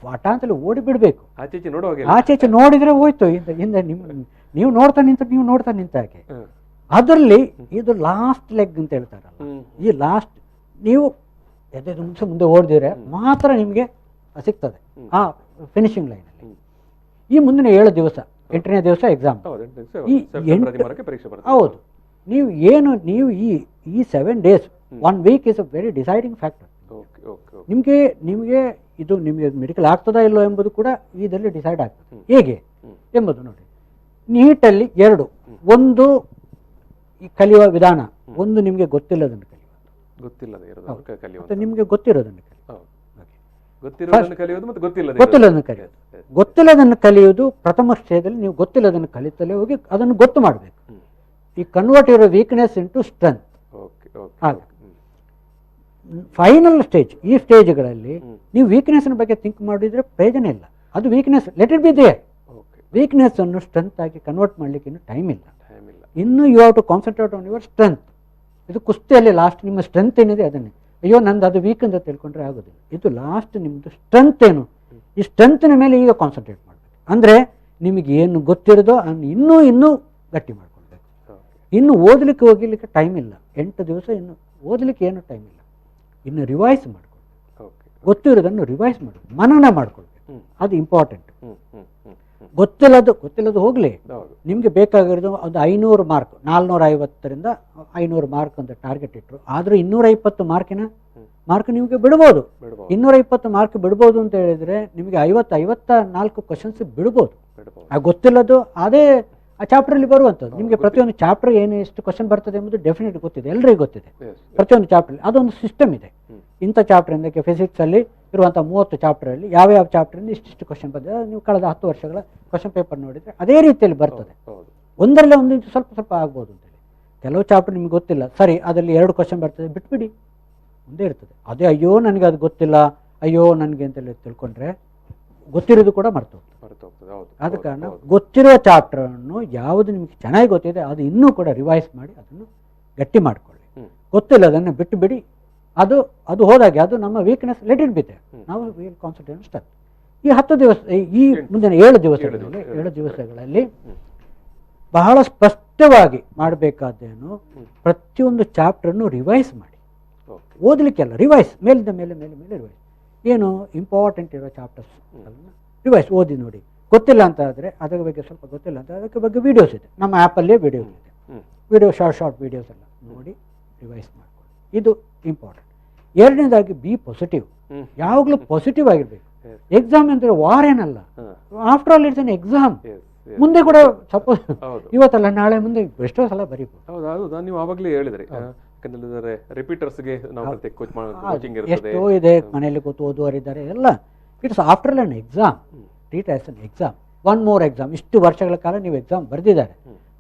ವಾಟ ಅಂತಲೇ ಓಡಿ ಬಿಡಬೇಕು, ಆಚೆಚೆ ನೋಡುವಾಗ. ಆಚೆಚೆ ನೋಡಿದ್ರೆ ಹೋಯ್ತು, ಹಿಂದೆ ನೀವು ನೋಡ್ತಾ ನಿಂತ ಹಾಗೆ. ಅದರಲ್ಲಿ ಇದು ಲಾಸ್ಟ್ ಲೆಗ್ ಅಂತ ಹೇಳ್ತಾರಲ್ಲ, ಈ ಲಾಸ್ಟ್ ನೀವು ಎದೆ ಮುಂದೆ ಓಡಿದ್ರೆ ಮಾತ್ರ ನಿಮಗೆ ಸಿಗ್ತದೆ ಆ ಫಿನಿಶಿಂಗ್ ಲೈನಲ್ಲಿ. ಈ ಮುಂದಿನ 7 ದಿವಸ, 8ನೇ ದಿವಸ ಎಕ್ಸಾಮ್. ಹೌದು, ನೀವು ಈ 7 days 1 week is a very deciding factor. ನಿಮಗೆ ಇದು ನಿಮಗೆ ಮೆಡಿಕಲ್ ಆಗ್ತದಾ ಇಲ್ಲೋ ಎಂಬುದು ಕೂಡ ಇದರಲ್ಲಿ ಡಿಸೈಡ್ ಆಗ್ತದೆ. ಹೇಗೆ ಎಂಬುದು ನೋಡಿ, ನೀಟಲ್ಲಿ 2, ಒಂದು ಈ ಕಲಿಯುವ ವಿಧಾನ, ಒಂದು ನಿಮಗೆ ಗೊತ್ತಿಲ್ಲದನ್ನು ಕಲಿಯೋದು, ನಿಮಗೆ ಗೊತ್ತಿರೋದನ್ನು ಗೊತ್ತಿಲ್ಲದನ್ನು ಕಲಿಯುವುದು ಪ್ರಥಮ ಸ್ಟೇಜಲ್ಲಿ. ನೀವು ಗೊತ್ತಿಲ್ಲದನ್ನು ಕಲಿತಲೇ ಹೋಗಿ ಅದನ್ನು ಗೊತ್ತು ಮಾಡಬೇಕು. ಈ convert your weakness into strength. ಹಾಗೆ ಫೈನಲ್ ಸ್ಟೇಜ್, ಈ ಸ್ಟೇಜ್ಗಳಲ್ಲಿ ನೀವು ವೀಕ್ನೆಸ್ನ ಬಗ್ಗೆ ಥಿಂಕ್ ಮಾಡಿದರೆ ಪ್ರಯೋಜನ ಇಲ್ಲ. ಅದು weakness, let it be there. Weakness ಅನ್ನು ಸ್ಟ್ರೆಂತ್ ಆಗಿ ಕನ್ವರ್ಟ್ ಮಾಡಲಿಕ್ಕೆ ಇನ್ನೂ ಟೈಮ್ ಇಲ್ಲ. ಇನ್ನು you have to concentrate on your strength. ಇದು ಕುಸ್ತಿಯಲ್ಲಿ ಲಾಸ್ಟ್ ನಿಮ್ಮ ಸ್ಟ್ರೆಂತ್ ಏನಿದೆ ಅದನ್ನೇ, ಅಯ್ಯೋ ನಂದು ಅದು ವೀಕ್ ಅಂತ ತಿಳ್ಕೊಂಡ್ರೆ ಆಗೋದಿಲ್ಲ. ಇದು ಲಾಸ್ಟ್ ನಿಮ್ಮದು ಸ್ಟ್ರೆಂತ್ ಏನು, ಈ ಸ್ಟ್ರೆಂತ್ನ ಮೇಲೆ ಈಗ ಕಾನ್ಸಂಟ್ರೇಟ್ ಮಾಡಬೇಕು. ಅಂದರೆ ನಿಮಗೆ ಏನು ಗೊತ್ತಿರೋದೋ ಅದನ್ನು ಇನ್ನೂ ಗಟ್ಟಿ ಮಾಡ್ಕೊಳ್ಬೇಕು. ಇನ್ನು ಓದಲಿಕ್ಕೆ ಹೋಗಲಿಕ್ಕೆ ಟೈಮ್ ಇಲ್ಲ, 8 ದಿವಸ ಇನ್ನು ಓದಲಿಕ್ಕೆ ಏನು ಟೈಮ್ ಇಲ್ಲ. ಇನ್ನು ರಿವೈಸ್ ಮಾಡ್ಕೊಳ್ಬೇಕು, ಗೊತ್ತಿರೋದನ್ನು ರಿವೈಸ್ ಮಾಡಬೇಕು, ಮನನ ಮಾಡ್ಕೊಳ್ಬೇಕು. ಅದು ಇಂಪಾರ್ಟೆಂಟ್. ಗೊತ್ತಿಲ್ಲದು ಹೋಗಲಿ, ನಿಮಗೆ ಬೇಕಾಗಿರೋದು ಒಂದು 500 ಮಾರ್ಕ್, 450ರಿಂದ 500 ಮಾರ್ಕ್ ಅಂತ ಟಾರ್ಗೆಟ್ ಇಟ್ಟರು. ಆದರೂ 220 ಮಾರ್ಕ್ ನಿಮಗೆ ಬಿಡ್ಬೋದು. 220 ಮಾರ್ಕ್ ಬಿಡ್ಬೋದು ಅಂತ ಹೇಳಿದರೆ ನಿಮಗೆ 54 ಕ್ವಶನ್ಸ್ ಬಿಡ್ಬೋದು. ಗೊತ್ತಿಲ್ಲದು ಅದೇ ಆ ಚಾಪ್ಟ್ರಲ್ಲಿ ಬರುವಂಥದ್ದು. ನಿಮಗೆ ಪ್ರತಿಯೊಂದು ಚಾಪ್ಟರ್ ಏನು ಎಷ್ಟು ಕ್ವಶನ್ ಬರ್ತದೆ ಎಂಬುದು ಡೆಫಿನೆಟ್ ಗೊತ್ತಿದೆ, ಎಲ್ಲರಿಗೂ ಗೊತ್ತಿದೆ. ಪ್ರತಿಯೊಂದು ಚಾಪ್ಟ್ರಲ್ಲಿ ಅದೊಂದು ಸಿಸ್ಟಮ್ ಇದೆ. ಇಂಥ ಚಾಪ್ಟ್ರಿಂದ ಫಿಸಿಕ್ಸಲ್ಲಿ ಇರುವಂಥ 30 ಚಾಪ್ಟ್ರಲ್ಲಿ ಯಾವ ಚಾಪ್ಟ್ರಿಂದ ಇಷ್ಟಿಷ್ಟು ಕ್ವಶನ್ ಬಂದಿದೆ, ನೀವು ಕಳೆದ 10 ವರ್ಷಗಳ ಕ್ವಶನ್ ಪೇಪರ್ ನೋಡಿದರೆ ಅದೇ ರೀತಿಯಲ್ಲಿ ಬರ್ತದೆ. ಒಂದರಲ್ಲೇ ಒಂದು ಸ್ವಲ್ಪ ಸ್ವಲ್ಪ ಆಗ್ಬೋದು ಅಂತೇಳಿ. ಕೆಲವು ಚಾಪ್ಟರ್ ನಿಮ್ಗೆ ಗೊತ್ತಿಲ್ಲ, ಸರಿ ಅದರಲ್ಲಿ 2 ಕ್ವಶನ್ ಬರ್ತದೆ, ಬಿಟ್ಬಿಡಿ, ಮುಂದೆ ಇರ್ತದೆ. ಅದೇ ಅಯ್ಯೋ ನನಗೆ ಅದು ಗೊತ್ತಿಲ್ಲ, ಅಯ್ಯೋ ನನಗೆ ಅಂತೇಳಿ ತಿಳ್ಕೊಂಡ್ರೆ ಗೊತ್ತಿರೋದು ಕೂಡ ಮರ್ತೋಗ್ತದೆ. ಆದ ಕಾರಣ ಗೊತ್ತಿರೋ ಚಾಪ್ಟರನ್ನು ಯಾವುದು ನಿಮ್ಗೆ ಚೆನ್ನಾಗಿ ಗೊತ್ತಿದೆ ಅದು ಇನ್ನೂ ಕೂಡ ರಿವೈಸ್ ಮಾಡಿ ಅದನ್ನು ಗಟ್ಟಿ ಮಾಡಿಕೊಳ್ಳಿ. ಗೊತ್ತಿಲ್ಲ ಅದನ್ನು ಬಿಟ್ಟು ಬಿಡಿ, ಅದು ಅದು ಹೋದಾಗೆ, ಅದು ನಮ್ಮ weakness, let it be there, ನಾವು ವಿಲ್ ಕಾನ್ಸಂಟ್ರೇಟ್ ಸ್ಟಾರ್ಟ್. ಈ 10 ದಿವಸ, ಈ ಮುಂದಿನ 7 ದಿವಸಗಳಲ್ಲಿ ಬಹಳ ಸ್ಪಷ್ಟವಾಗಿ ಮಾಡಬೇಕಾದ್ದೇನು, ಪ್ರತಿಯೊಂದು ಚಾಪ್ಟರ್ನು ರಿವೈಸ್ ಮಾಡಿ. ಓದಲಿಕ್ಕೆಲ್ಲ ರಿವೈಸ್, ಮೇಲಿಂದ ಮೇಲೆ ಮೇಲೆ ಮೇಲೆ ರಿವೈಸ್. ಏನು ಇಂಪಾರ್ಟೆಂಟ್ ಇರೋ ಚಾಪ್ಟರ್ಸ್ ರಿವೈಸ್ ಓದಿ ನೋಡಿ. ಗೊತ್ತಿಲ್ಲ ಅಂತ ಆದರೆ ಅದರ ಬಗ್ಗೆ ಸ್ವಲ್ಪ ಗೊತ್ತಿಲ್ಲ ಅಂತ ಅದಕ್ಕೆ ಬಗ್ಗೆ ವೀಡಿಯೋಸ್ ಇದೆ, ನಮ್ಮ ಆ್ಯಪಲ್ಲೇ ವೀಡಿಯೋಸ್ ಇದೆ, ವೀಡಿಯೋ ಶಾರ್ಟ್ ವೀಡಿಯೋಸ್ ಎಲ್ಲ ನೋಡಿ ರಿವೈಸ್ ಮಾಡ್ಕೊಳ್ಳಿ. ಇದು ಇಂಪಾರ್ಟೆಂಟ್. ಎರಡನೇದಾಗಿ ಬಿ ಪಾಸಿಟಿವ್, ಯಾವಾಗಲೂ ಪಾಸಿಟಿವ್ ಆಗಿರಬೇಕು. ಎಕ್ಸಾಮ್ ಅಂದರೆ ವಾರ್ ಏನಲ್ಲ, after all it's an exam. ಮುಂದೆ ಕೂಡ ಸಪೋಸ್ ಇವತ್ತಲ್ಲ ನಾಳೆ ಮುಂದೆ ಎಷ್ಟೋ ಸಲ ಬರೀಬೋದು. ಹೌದು, ನೀವು ಆವಾಗಲೇ ಹೇಳಿದ್ರಿ, ರಿಪೀಟರ್ಸ್ಗೆ ಎಷ್ಟೋ ಇದೆ, ಮನೆಯಲ್ಲಿ ಕೂತು ಓದುವರಿದ್ದಾರೆ ಎಲ್ಲ. It's after all an exam, treat as an exam, one more exam. ಇಷ್ಟು ವರ್ಷಗಳ ಕಾಲ ನೀವು ಎಕ್ಸಾಮ್ ಬರೆದಿದ್ದಾರೆ,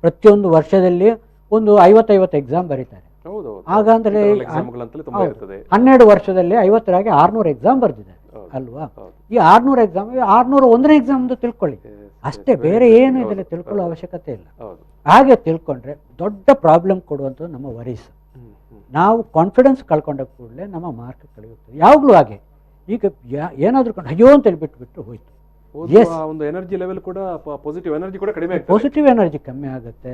ಪ್ರತಿಯೊಂದು ವರ್ಷದಲ್ಲಿ ಒಂದು 50 ಎಕ್ಸಾಮ್ ಬರೀತಾರೆ. ಹಾಗಂದ್ರೆ 12 ವರ್ಷದಲ್ಲಿ 50ರಾಗಿ 600 ಎಕ್ಸಾಮ್ ಬರೆದಿದ್ದಾರೆ ಅಲ್ವಾ. ಈ 600 ಎಕ್ಸಾಮ್ 601ನೇ ಎಕ್ಸಾಮ್ ಅಂತ ತಿಳ್ಕೊಳ್ಳಿ ಅಷ್ಟೇ, ಬೇರೆ ಏನು ಇದರಲ್ಲಿ ತಿಳ್ಕೊಳ್ಳೋ ಅವಶ್ಯಕತೆ ಇಲ್ಲ. ಹಾಗೆ ತಿಳ್ಕೊಂಡ್ರೆ ದೊಡ್ಡ ಪ್ರಾಬ್ಲಮ್ ಕೊಡುವಂಥದ್ದು ನಮ್ಮ ವರೀಸ್. ನಾವು ಕಾನ್ಫಿಡೆನ್ಸ್ ಕಳ್ಕೊಂಡ ಕೂಡಲೇ ನಮ್ಮ ಮಾರ್ಕ್ ಕಳೆಯುತ್ತದೆ ಯಾವಾಗಲೂ. ಹಾಗೆ ಈಗ ಏನಾದರೂ ಅಯ್ಯೋ ಅಂತೇಳಿ ಬಿಟ್ಟು ಹೋಯ್ತು, ಒಂದು ಎನರ್ಜಿ ಲೆವೆಲ್ ಕೂಡ, ಪಾಸಿಟಿವ್ ಎನರ್ಜಿ ಕೂಡ ಕಡಿಮೆ, ಪಾಸಿಟಿವ್ ಎನರ್ಜಿ ಕಮ್ಮಿ ಆಗುತ್ತೆ.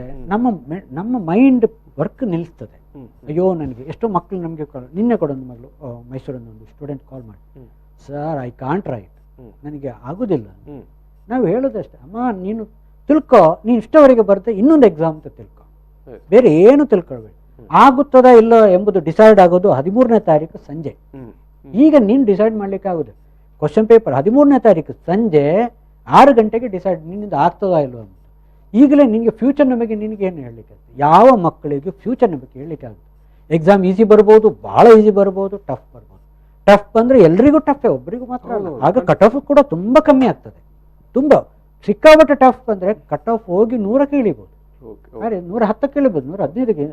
ನಮ್ಮ ಮೈಂಡ್ ವರ್ಕ್ ನಿಲ್ಲಿಸ್ತದೆ. ಅಯ್ಯೋ ನನಗೆ ಎಷ್ಟೋ ಮಕ್ಕಳು ನಮಗೆ ನಿನ್ನೆ ಕೂಡ ಒಂದು ಮಗಳು ಮೈಸೂರನ್ನೊಂದು ಸ್ಟೂಡೆಂಟ್ ಕಾಲ್ ಮಾಡಿ, ಸರ್ ಐ ಕಾಂಟ್ ರೈಟ್, ನನಗೆ ಆಗೋದಿಲ್ಲ. ನಾವು ಹೇಳೋದಷ್ಟೇ, ಅಮ್ಮ ನೀನು ತಿಳ್ಕೊ, ನೀನು ಇಷ್ಟವರೆಗೆ ಬರುತ್ತೆ, ಇನ್ನೊಂದು ಎಕ್ಸಾಮ್ ಅಂತ ತಿಳ್ಕೊ, ಬೇರೆ ಏನು ತಿಳ್ಕೊಳ್ಬೇಡಿ. ಆಗುತ್ತದಾ ಇಲ್ಲ ಎಂಬುದು ಡಿಸೈಡ್ ಆಗೋದು 13ನೇ ತಾರೀಕು ಸಂಜೆ. ಈಗ ನೀನು ಡಿಸೈಡ್ ಮಾಡ್ಲಿಕ್ಕೆ ಆಗೋದು ಕ್ವಶನ್ ಪೇಪರ್ 13ನೇ ತಾರೀಕು ಸಂಜೆ 6 ಗಂಟೆಗೆ ಡಿಸೈಡ್ ನಿನ್ನಿಂದ ಆಗ್ತದಾ ಇಲ್ವ ಅಂತ. ಈಗಲೇ ನಿನಗೆ ಫ್ಯೂಚರ್ ನಮಗೆ ನಿನಗೆ ಏನು ಹೇಳಲಿಕ್ಕೆ ಆಗುತ್ತೆ, ಯಾವ ಮಕ್ಕಳಿಗೆ ಫ್ಯೂಚರ್ ನಮಗೆ ಹೇಳಲಿಕ್ಕೆ ಆಗುತ್ತೆ. ಎಕ್ಸಾಮ್ ಈಸಿ ಬರ್ಬೋದು, ಭಾಳ ಈಸಿ ಬರ್ಬೋದು, ಟಫ್ ಬರ್ಬೋದು. ಟಫ್ ಬಂದರೆ ಎಲ್ರಿಗೂ ಟಫೇ, ಒಬ್ಬರಿಗೂ ಮಾತ್ರ ಅಲ್ಲ. ಆಗ ಕಟ್ ಆಫ್ ಕೂಡ ತುಂಬ ಕಮ್ಮಿ ಆಗ್ತದೆ. ತುಂಬ ಸಿಕ್ಕಾಪಟ್ಟೆ ಟಫ್ ಬಂದರೆ ಕಟ್ ಆಫ್ ಹೋಗಿ 100ಕ್ಕೆ ಇಳಿಬೋದು, ಅರೆ 110ಕ್ಕೆ ಇಳಿಬೋದು, 115ಗೆ.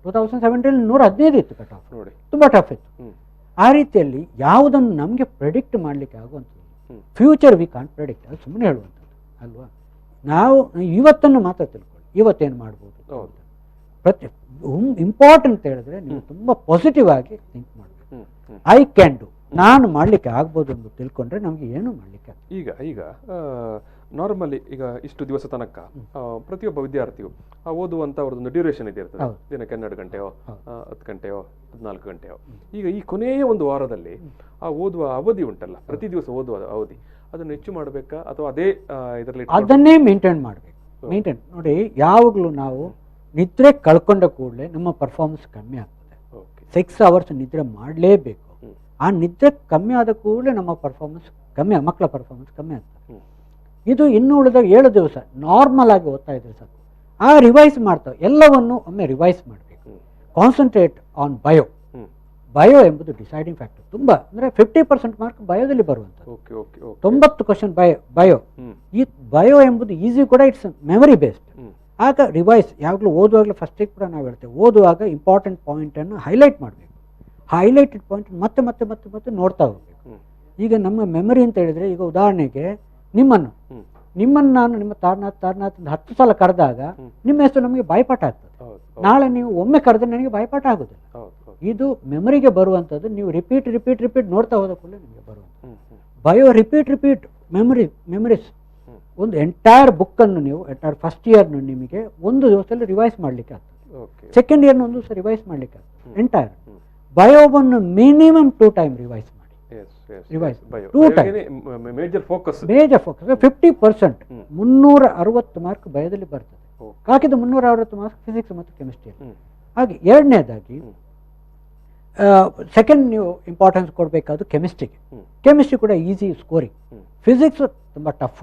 2017 115 ಇತ್ತು ಕಟ್ ಆಫ್, ತುಂಬ ಟಫ್ ಇತ್ತು. ಆ ರೀತಿಯಲ್ಲಿ ಯಾವುದನ್ನು ನಮಗೆ ಪ್ರೆಡಿಕ್ಟ್ ಮಾಡಲಿಕ್ಕೆ ಆಗುವಂಥದ್ದು ಫ್ಯೂಚರ್ ವಿ ಕಾಂಟ್ ಪ್ರೆಡಿಕ್ಟ್, ಅದು ಸುಮ್ಮನೆ ಹೇಳುವಂಥದ್ದು ಅಲ್ವಾ. ನಾವು ಇವತ್ತನ್ನು ಮಾತ್ರ ತಿಳ್ಕೊಳ್ಳಿ, ಇವತ್ತೇನು ಮಾಡ್ಬೋದು. ಪ್ರತಿ ಇಂಪಾರ್ಟೆಂಟ್ ಹೇಳಿದ್ರೆ ನೀವು ತುಂಬ ಪಾಸಿಟಿವ್ ಆಗಿ ಥಿಂಕ್ ಮಾಡಬೇಕು. ಐ ಕ್ಯಾನ್ ಡೂ, ನಾನು ಮಾಡಲಿಕ್ಕೆ ಆಗ್ಬೋದು ಎಂದು ತಿಳ್ಕೊಂಡ್ರೆ ನಮಗೆ ಏನು ಮಾಡಲಿಕ್ಕೆ ಆಗ್ತದೆ. ಈಗ ನಾರ್ಮಲಿ ಈಗ ಇಷ್ಟು ದಿವಸ ತನಕ ಪ್ರತಿಯೊಬ್ಬ ವಿದ್ಯಾರ್ಥಿಯು ಓದುವಂತ ಅವ್ರದ್ದೊಂದು ಡ್ಯೂರೇಷನ್ ಇದೆ ಇರ್ತದೆ, ದಿನಕ್ಕೆ 12 ಗಂಟೆಯೋ 10 ಗಂಟೆಯೋ 14 ಗಂಟೆಯೋ. ಈಗ ಈ ಕೊನೆಯ ಒಂದು ವಾರದಲ್ಲಿ ಆ ಓದುವ ಅವಧಿ ಉಂಟಲ್ಲ, ಪ್ರತಿ ದಿವಸ ಓದುವ ಅವಧಿ, ಅದನ್ನು ಹೆಚ್ಚು ಮಾಡಬೇಕಾ ಅಥವಾ ಅದೇ ಇದರಲ್ಲಿ ಅದನ್ನೇ ಮೇಂಟೈನ್ ಮಾಡಬೇಕು. ಮೇಂಟೈನ್ ನೋಡಿ, ಯಾವಾಗಲೂ ನಾವು ನಿದ್ರೆ ಕಳ್ಕೊಂಡ ಕೂಡಲೇ ನಮ್ಮ ಪರ್ಫಾರ್ಮೆನ್ಸ್ ಕಮ್ಮಿ ಆಗ್ತದೆ. 6 ಅವರ್ಸ್ ನಿದ್ರೆ ಮಾಡಲೇಬೇಕು. ಆ ನಿದ್ರೆ ಕಮ್ಮಿ ಆದ ಕೂಡಲೇ ನಮ್ಮ ಪರ್ಫಾರ್ಮೆನ್ಸ್ ಕಮ್ಮಿ, ಮಕ್ಕಳ ಪರ್ಫಾರ್ಮೆನ್ಸ್ ಕಮ್ಮಿ ಆಗ್ತದೆ. ಇದು ಇನ್ನು ಉಳಿದ 7 ದಿವಸ ನಾರ್ಮಲ್ ಆಗಿ ಓದ್ತಾ ಇದ್ರೆ ಸಾಕು. ಆ ರಿವೈಸ್ ಮಾಡ್ತಾವೆ, ಎಲ್ಲವನ್ನು ಒಮ್ಮೆ ರಿವೈಸ್ ಮಾಡಬೇಕು. Concentrate on bio. ಬಯೋ ಎಂಬುದು ಡಿಸೈಡಿಂಗ್ ಫ್ಯಾಕ್ಟರ್. ತುಂಬ ಅಂದರೆ 50% ಮಾರ್ಕ್ ಬಯೋದಲ್ಲಿ ಬರುವಂಥದ್ದು, 90 ಕ್ವಶನ್ ಬಯೋ. ಈ ಬಯೋ ಎಂಬುದು ಈಸಿ ಕೂಡ, ಇಟ್ಸ್ ಮೆಮರಿ ಬೇಸ್ಡ್. ಆಗ ರಿವೈಸ್ ಯಾವಾಗಲೂ ಓದುವಾಗಲೂ ಫಸ್ಟಿಗೆ ಕೂಡ ನಾವು ಹೇಳ್ತೇವೆ, ಓದುವಾಗ ಇಂಪಾರ್ಟೆಂಟ್ ಪಾಯಿಂಟನ್ನು ಹೈಲೈಟ್ ಮಾಡಬೇಕು. ಹೈಲೈಟೆಡ್ ಪಾಯಿಂಟ್ ಮತ್ತೆ ಮತ್ತೆ ಮತ್ತೆ ಮತ್ತೆ ನೋಡ್ತಾ ಹೋಗಬೇಕು. ಈಗ ನಮ್ಮ ಮೆಮರಿ ಅಂತ ಹೇಳಿದರೆ, ಈಗ ಉದಾಹರಣೆಗೆ ನಿಮ್ಮನ್ನು ನಾನು ನಿಮ್ಮ ತಾರನಾಥ್ ಅಂತ 10 ಸಲ ಕರೆದಾಗ ನಿಮ್ಮ ಹೆಸರು ನಮಗೆ ಬಾಯ್ಪಾಠ ಆಗ್ತದೆ. ನಾಳೆ ನೀವು ಒಮ್ಮೆ ಕರೆದ್ರೆ ನನಗೆ ಬಾಯ್ಪಾಠ ಆಗೋದಿಲ್ಲ. ಇದು ಮೆಮರಿಗೆ ಬರುವಂಥದ್ದು. ನೀವು ರಿಪೀಟ್ ನೋಡ್ತಾ ಹೋದ ಕೂಡಲೇ ನಿಮಗೆ ಬರುವಂಥದ್ದು ಬಯೋ. Repeat memories. ಒಂದು ಎಂಟೈರ್ ಬುಕ್ಕನ್ನು ನೀವು ಎಂಟೈರ್ ಫಸ್ಟ್ ಇಯರ್ನು ನಿಮಗೆ ಒಂದು ದಿವಸದಲ್ಲಿ ರಿವೈಸ್ ಮಾಡಲಿಕ್ಕೆ ಆಗ್ತದೆ. ಸೆಕೆಂಡ್ ಇಯರ್ನ ಒಂದು ದಿವಸ ರಿವೈಸ್ ಮಾಡಲಿಕ್ಕೆ ಆಗ್ತದೆ. ಎಂಟೈರ್ ಬಯೋವನ್ನು ಮಿನಿಮಮ್ 2 ಟೈಮ್ ರಿವೈಸ್ ಮಾಡಿ. Major focus 50%. 360 ಮಾರ್ಕ್ ಬಯೋದಲ್ಲಿ ಬರ್ತದೆ. ಹಾಕಿದ್ದು 360 ಮಾರ್ಕ್ ಫಿಸಿಕ್ಸ್ ಮತ್ತು ಕೆಮಿಸ್ಟ್ರಿ. ಹಾಗೆ ಎರಡನೇದಾಗಿ ಸೆಕೆಂಡ್ ನೀವು ಇಂಪಾರ್ಟೆನ್ಸ್ ಕೊಡಬೇಕಾದ್ರು ಕೆಮಿಸ್ಟ್ರಿಗೆ. ಕೆಮಿಸ್ಟ್ರಿ ಕೂಡ ಈಸಿ ಸ್ಕೋರಿಂಗ್. ಫಿಸಿಕ್ಸ್ ತುಂಬ ಟಫ್.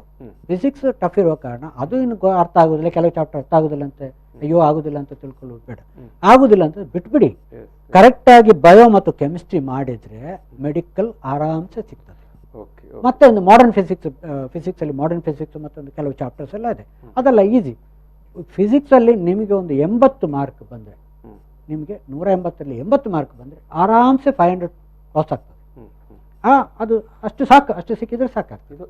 ಫಿಸಿಕ್ಸ್ ಟಫ್ ಇರುವ ಕಾರಣ ಅದು ಇನ್ನು ಅರ್ಥ ಆಗೋದಿಲ್ಲ, ಕೆಲವು ಚಾಪ್ಟರ್ ಅರ್ಥ ಆಗೋದಿಲ್ಲ ಅಂತ ಅಯ್ಯೋ ಆಗೋದಿಲ್ಲ ಅಂತ ತಿಳ್ಕೊಳ್ಳೋದು ಬೇಡ. ಆಗೋದಿಲ್ಲ ಅಂತ ಬಿಟ್ಬಿಡಿ. ಕರೆಕ್ಟಾಗಿ ಬಯೋ ಮತ್ತು ಕೆಮಿಸ್ಟ್ರಿ ಮಾಡಿದರೆ ಮೆಡಿಕಲ್ ಆರಾಮ್ಸೆ ಸಿಗ್ತದೆ. ಮತ್ತೆ ಒಂದು ಮಾಡರ್ನ್ ಫಿಸಿಕ್ಸಲ್ಲಿ ಮಾಡರ್ನ್ ಫಿಸಿಕ್ಸ್ ಮತ್ತೊಂದು ಕೆಲವು ಚಾಪ್ಟರ್ಸ್ ಎಲ್ಲ ಇದೆ, ಅದೆಲ್ಲ ಈಸಿ. ಫಿಸಿಕ್ಸಲ್ಲಿ ನಿಮಗೆ ಒಂದು 80 ಮಾರ್ಕ್ ಬಂದರೆ, ನಿಮಗೆ 180ರಲ್ಲಿ 80 ಮಾರ್ಕ್ ಬಂದರೆ ಆರಾಮ್ಸೆ 500 ಪಾಸ್ ಆಗ್ತದೆ. ಅದು ಅಷ್ಟು ಸಾಕು, ಅಷ್ಟು ಸಿಕ್ಕಿದ್ರೆ ಸಾಕಾಗ್ತದೆ.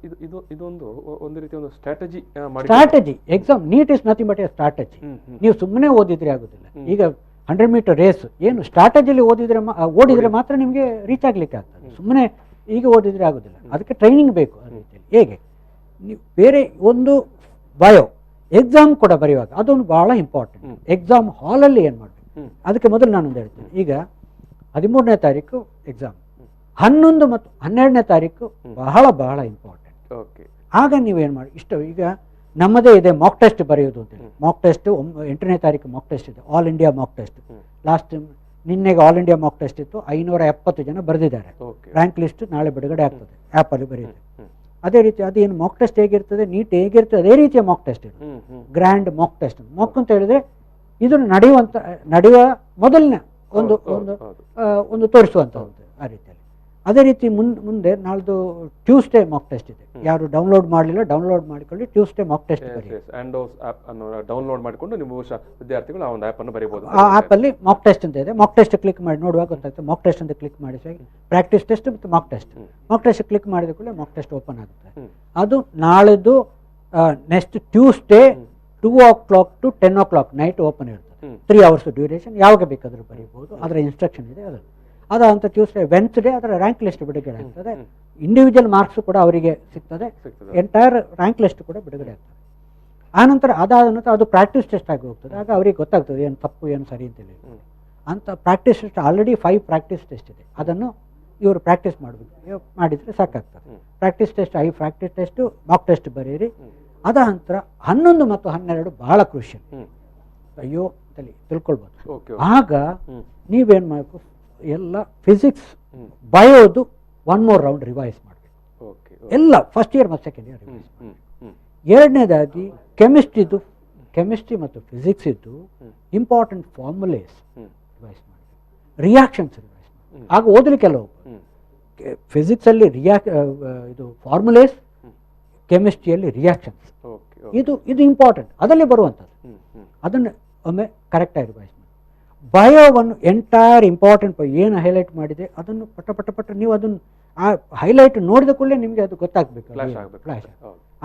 ಇದೊಂದು ಒಂದು ರೀತಿ ಒಂದು strategy. Exam NEET is nothing but A strategy. ನೀವು ಸುಮ್ಮನೆ ಓದಿದ್ರೆ ಆಗೋದಿಲ್ಲ. ಈಗ 100 ಮೀಟರ್ ರೇಸ್ ಏನು ಸ್ಟ್ರಾಟಜಿಲಿ ಓಡಿದ್ರೆ ಮಾತ್ರ ನಿಮಗೆ ರೀಚ್ ಆಗ್ಲಿಕ್ಕೆ ಆಗ್ತದೆ. ಸುಮ್ಮನೆ ಈಗ ಓದಿದ್ರೆ ಆಗೋದಿಲ್ಲ, ಅದಕ್ಕೆ ಟ್ರೈನಿಂಗ್ ಬೇಕು. ಆ ರೀತಿಯಲ್ಲಿ ಹೇಗೆ ನೀವು ಬೇರೆ ಒಂದು ಬಯೋ ಎಕ್ಸಾಮ್ ಕೂಡ ಬರೆಯುವಾಗ ಅದೊಂದು ಬಹಳ ಇಂಪಾರ್ಟೆಂಟ್. ಎಕ್ಸಾಮ್ ಹಾಲಲ್ಲಿ ಏನು ಮಾಡಬೇಕು ಅದಕ್ಕೆ ಮೊದಲು ನಾನೊಂದು ಹೇಳ್ತೀನಿ. ಈಗ 13ನೇ ತಾರೀಕು ಎಕ್ಸಾಮ್, 11 ಮತ್ತು 12ನೇ ತಾರೀಕು ಬಹಳ ಬಹಳ ಇಂಪಾರ್ಟೆಂಟ್. ಆಗ ನೀವೇನು ಮಾಡಿ ಈಗ ನಮ್ಮದೇ ಇದೆ ಮಾಕ್ ಟೆಸ್ಟ್ ಬರೆಯೋದು ಅಂತೇಳಿ. ಮಾಕ್ ಟೆಸ್ಟ್ 8ನೇ ತಾರೀಕು ಮಾಕ್ ಟೆಸ್ಟ್ ಇದೆ, all India mock test. Last ನಿನ್ನೆಗೆ ಆಲ್ ಇಂಡಿಯಾ ಮಾಕ್ ಟೆಸ್ಟ್ ಇತ್ತು, 570 ಜನ ಬರೆದಿದ್ದಾರೆ. ರ್ಯಾಂಕ್ ಲಿಸ್ಟ್ ನಾಳೆ ಬಿಡುಗಡೆ ಆಗ್ತದೆ, ಆ್ಯಪಲ್ಲಿ ಬರೆಯುತ್ತೆ. ಅದೇ ರೀತಿ ಅದೇನು ಮಾಕ್ ಟೆಸ್ಟ್ ಹೇಗಿರ್ತದೆ, ನೀಟ್ ಹೇಗಿರ್ತದೆ ಅದೇ ರೀತಿಯ ಮಾಕ್ ಟೆಸ್ಟ್ ಇದೆ. Grand mock test. ಮಾಕ್ ಅಂತ ಹೇಳಿದ್ರೆ ಇದನ್ನು ನಡೆಯುವ ಮೊದಲಿನ ಒಂದು ತೋರಿಸುವಂಥ ಆ ರೀತಿಯಲ್ಲಿ. ಅದೇ ರೀತಿ ಮುಂದೆ ನಾಳ್ದು ಟ್ಯೂಸ್ಡೇ ಮಾಕ್ ಟೆಸ್ಟ್ ಇದೆ. ಯಾರು ಡೌನ್ಲೋಡ್ ಮಾಡಲಿಲ್ಲ ಡೌನ್ಲೋಡ್ ಮಾಡಿಕೊಳ್ಳಿ, ಟ್ಯೂಸ್ಡೇ ಮಾಕ್ ಟೆಸ್ಟ್ ಬರೀ. ಡೌನ್ಲೋಡ್ ಮಾಡಿಕೊಂಡು ನಿಮ್ಮ ವಿದ್ಯಾರ್ಥಿಗಳು ಆ ಒಂದು ಆ್ಯಪ್ ಅನ್ನು ಬರೀಬಹುದು. ಆ ಆ್ಯಪಲ್ಲಿ ಮಾಕ್ ಟೆಸ್ಟ್ ಅಂತ ಇದೆ. ಮಾಕ್ ಟೆಸ್ಟ್ ಕ್ಲಿಕ್ ಮಾಡಿ ನೋಡುವಾಗ ಗೊತ್ತಾಗ್ತದೆ. ಮಾಕ್ ಟೆಸ್ಟ್ ಅಂತ ಕ್ಲಿಕ್ ಮಾಡಿಸಿ ಪ್ರಾಕ್ಟೀಸ್ ಟೆಸ್ಟ್ ಮತ್ತು mock test. Mock test click ಮಾಡಿದ ಕೂಡಲೇ ಮಾಕ್ ಟೆಸ್ಟ್ ಓಪನ್ ಆಗುತ್ತೆ. ಅದು ನಾಳೆದು next Tuesday 2 o'clock to 10 o'clock night open ಇರ್ತದೆ. 3 hours ಡ್ಯೂರೇಷನ್. ಯಾವಾಗ ಬೇಕಾದರೂ ಬರೀಬಹುದು, ಅದರ ಇನ್ಸ್ಟ್ರಕ್ಷನ್ ಇದೆ. ಅದಂತ ಟ್ಯೂಸ್ಡೇ ವೆನ್ಸ್ಡೇ ಅದರ ರ್ಯಾಂಕ್ ಲಿಸ್ಟ್ ಬಿಡುಗಡೆ ಆಗ್ತದೆ. ಇಂಡಿವಿಜುವಲ್ ಮಾರ್ಕ್ಸ್ ಕೂಡ ಅವರಿಗೆ ಸಿಗ್ತದೆ, ಎಂಟೈರ್ ರ್ಯಾಂಕ್ ಲಿಸ್ಟ್ ಕೂಡ ಬಿಡುಗಡೆ ಆಗ್ತದೆ. ಆನಂತರ ಅದಾದ ನಂತರ ಅದು ಪ್ರಾಕ್ಟೀಸ್ ಟೆಸ್ಟ್ ಆಗಿ ಹೋಗ್ತದೆ. ಆಗ ಅವರಿಗೆ ಗೊತ್ತಾಗ್ತದೆ ಏನು ತಪ್ಪು ಏನು ಸರಿ ಅಂತೇಳಿ. ಅಂತ practice test already 5 practice test ಇದೆ. ಅದನ್ನು ಇವರು ಪ್ರಾಕ್ಟೀಸ್ ಮಾಡಬೇಕು, ಮಾಡಿದರೆ ಸಾಕಾಗ್ತದೆ. Practice test 5 practice test mock test ಬರೀರಿ. ಅದ ನಂತರ 11 ಮತ್ತು 12 ಬಹಳ ಕ್ರೂಷಿಯಲ್. ಅಯ್ಯೋ ತಿಳ್ಕೊಳ್ಬೋದು. ಆಗ ನೀವೇನು ಮಾಡಬೇಕು, ಎಲ್ಲ ಫಿಸಿಕ್ಸ್ ಬಯೋದು 1 more ರೌಂಡ್ ರಿವೈಸ್ ಮಾಡಬೇಕು. ಎಲ್ಲ ಫಸ್ಟ್ ಇಯರ್ ಮತ್ತು ಸೆಕೆಂಡ್ ಇಯರ್ ರಿವೈಸ್ ಮಾಡಬೇಕು. ಎರಡನೇದಾಗಿ ಕೆಮಿಸ್ಟ್ರಿ ಮತ್ತು ಫಿಸಿಕ್ಸ್ ಇದ್ದು ಇಂಪಾರ್ಟೆಂಟ್ ಫಾರ್ಮುಲೇಸ್ ರಿವೈಸ್ ಮಾಡಬೇಕು. ರಿಯಾಕ್ಷನ್ಸ್ ರಿವೈಸ್ ಮಾಡಬೇಕು. ಆಗ ಓದಲಿಕ್ಕೆಲ್ಲ ಹೋಗ್ಬೋದು. ಫಿಸಿಕ್ಸಲ್ಲಿ ಇದು ಫಾರ್ಮುಲೇಸ್, ಕೆಮಿಸ್ಟ್ರಿಯಲ್ಲಿ ರಿಯಾಕ್ಷನ್ಸ್. ಇದು ಇಂಪಾರ್ಟೆಂಟ್, ಅದರಲ್ಲಿ ಬರುವಂಥದ್ದು. ಅದನ್ನು ಒಮ್ಮೆ ಕರೆಕ್ಟಾಗಿ ರಿವೈಸ್ ಮಾಡಿ. ಬಯೋವನ್ನು ಎಂಟೈರ್ ಇಂಪಾರ್ಟೆಂಟ್ ಏನು ಹೈಲೈಟ್ ಮಾಡಿದೆ ಅದನ್ನು ಪಟ್ಟ ನೀವು ಅದನ್ನು ಆ ಹೈಲೈಟ್ ನೋಡಿದ ಕೂಡಲೇ ನಿಮಗೆ ಅದು ಗೊತ್ತಾಗಬೇಕು, ಫ್ಲಾಶ್.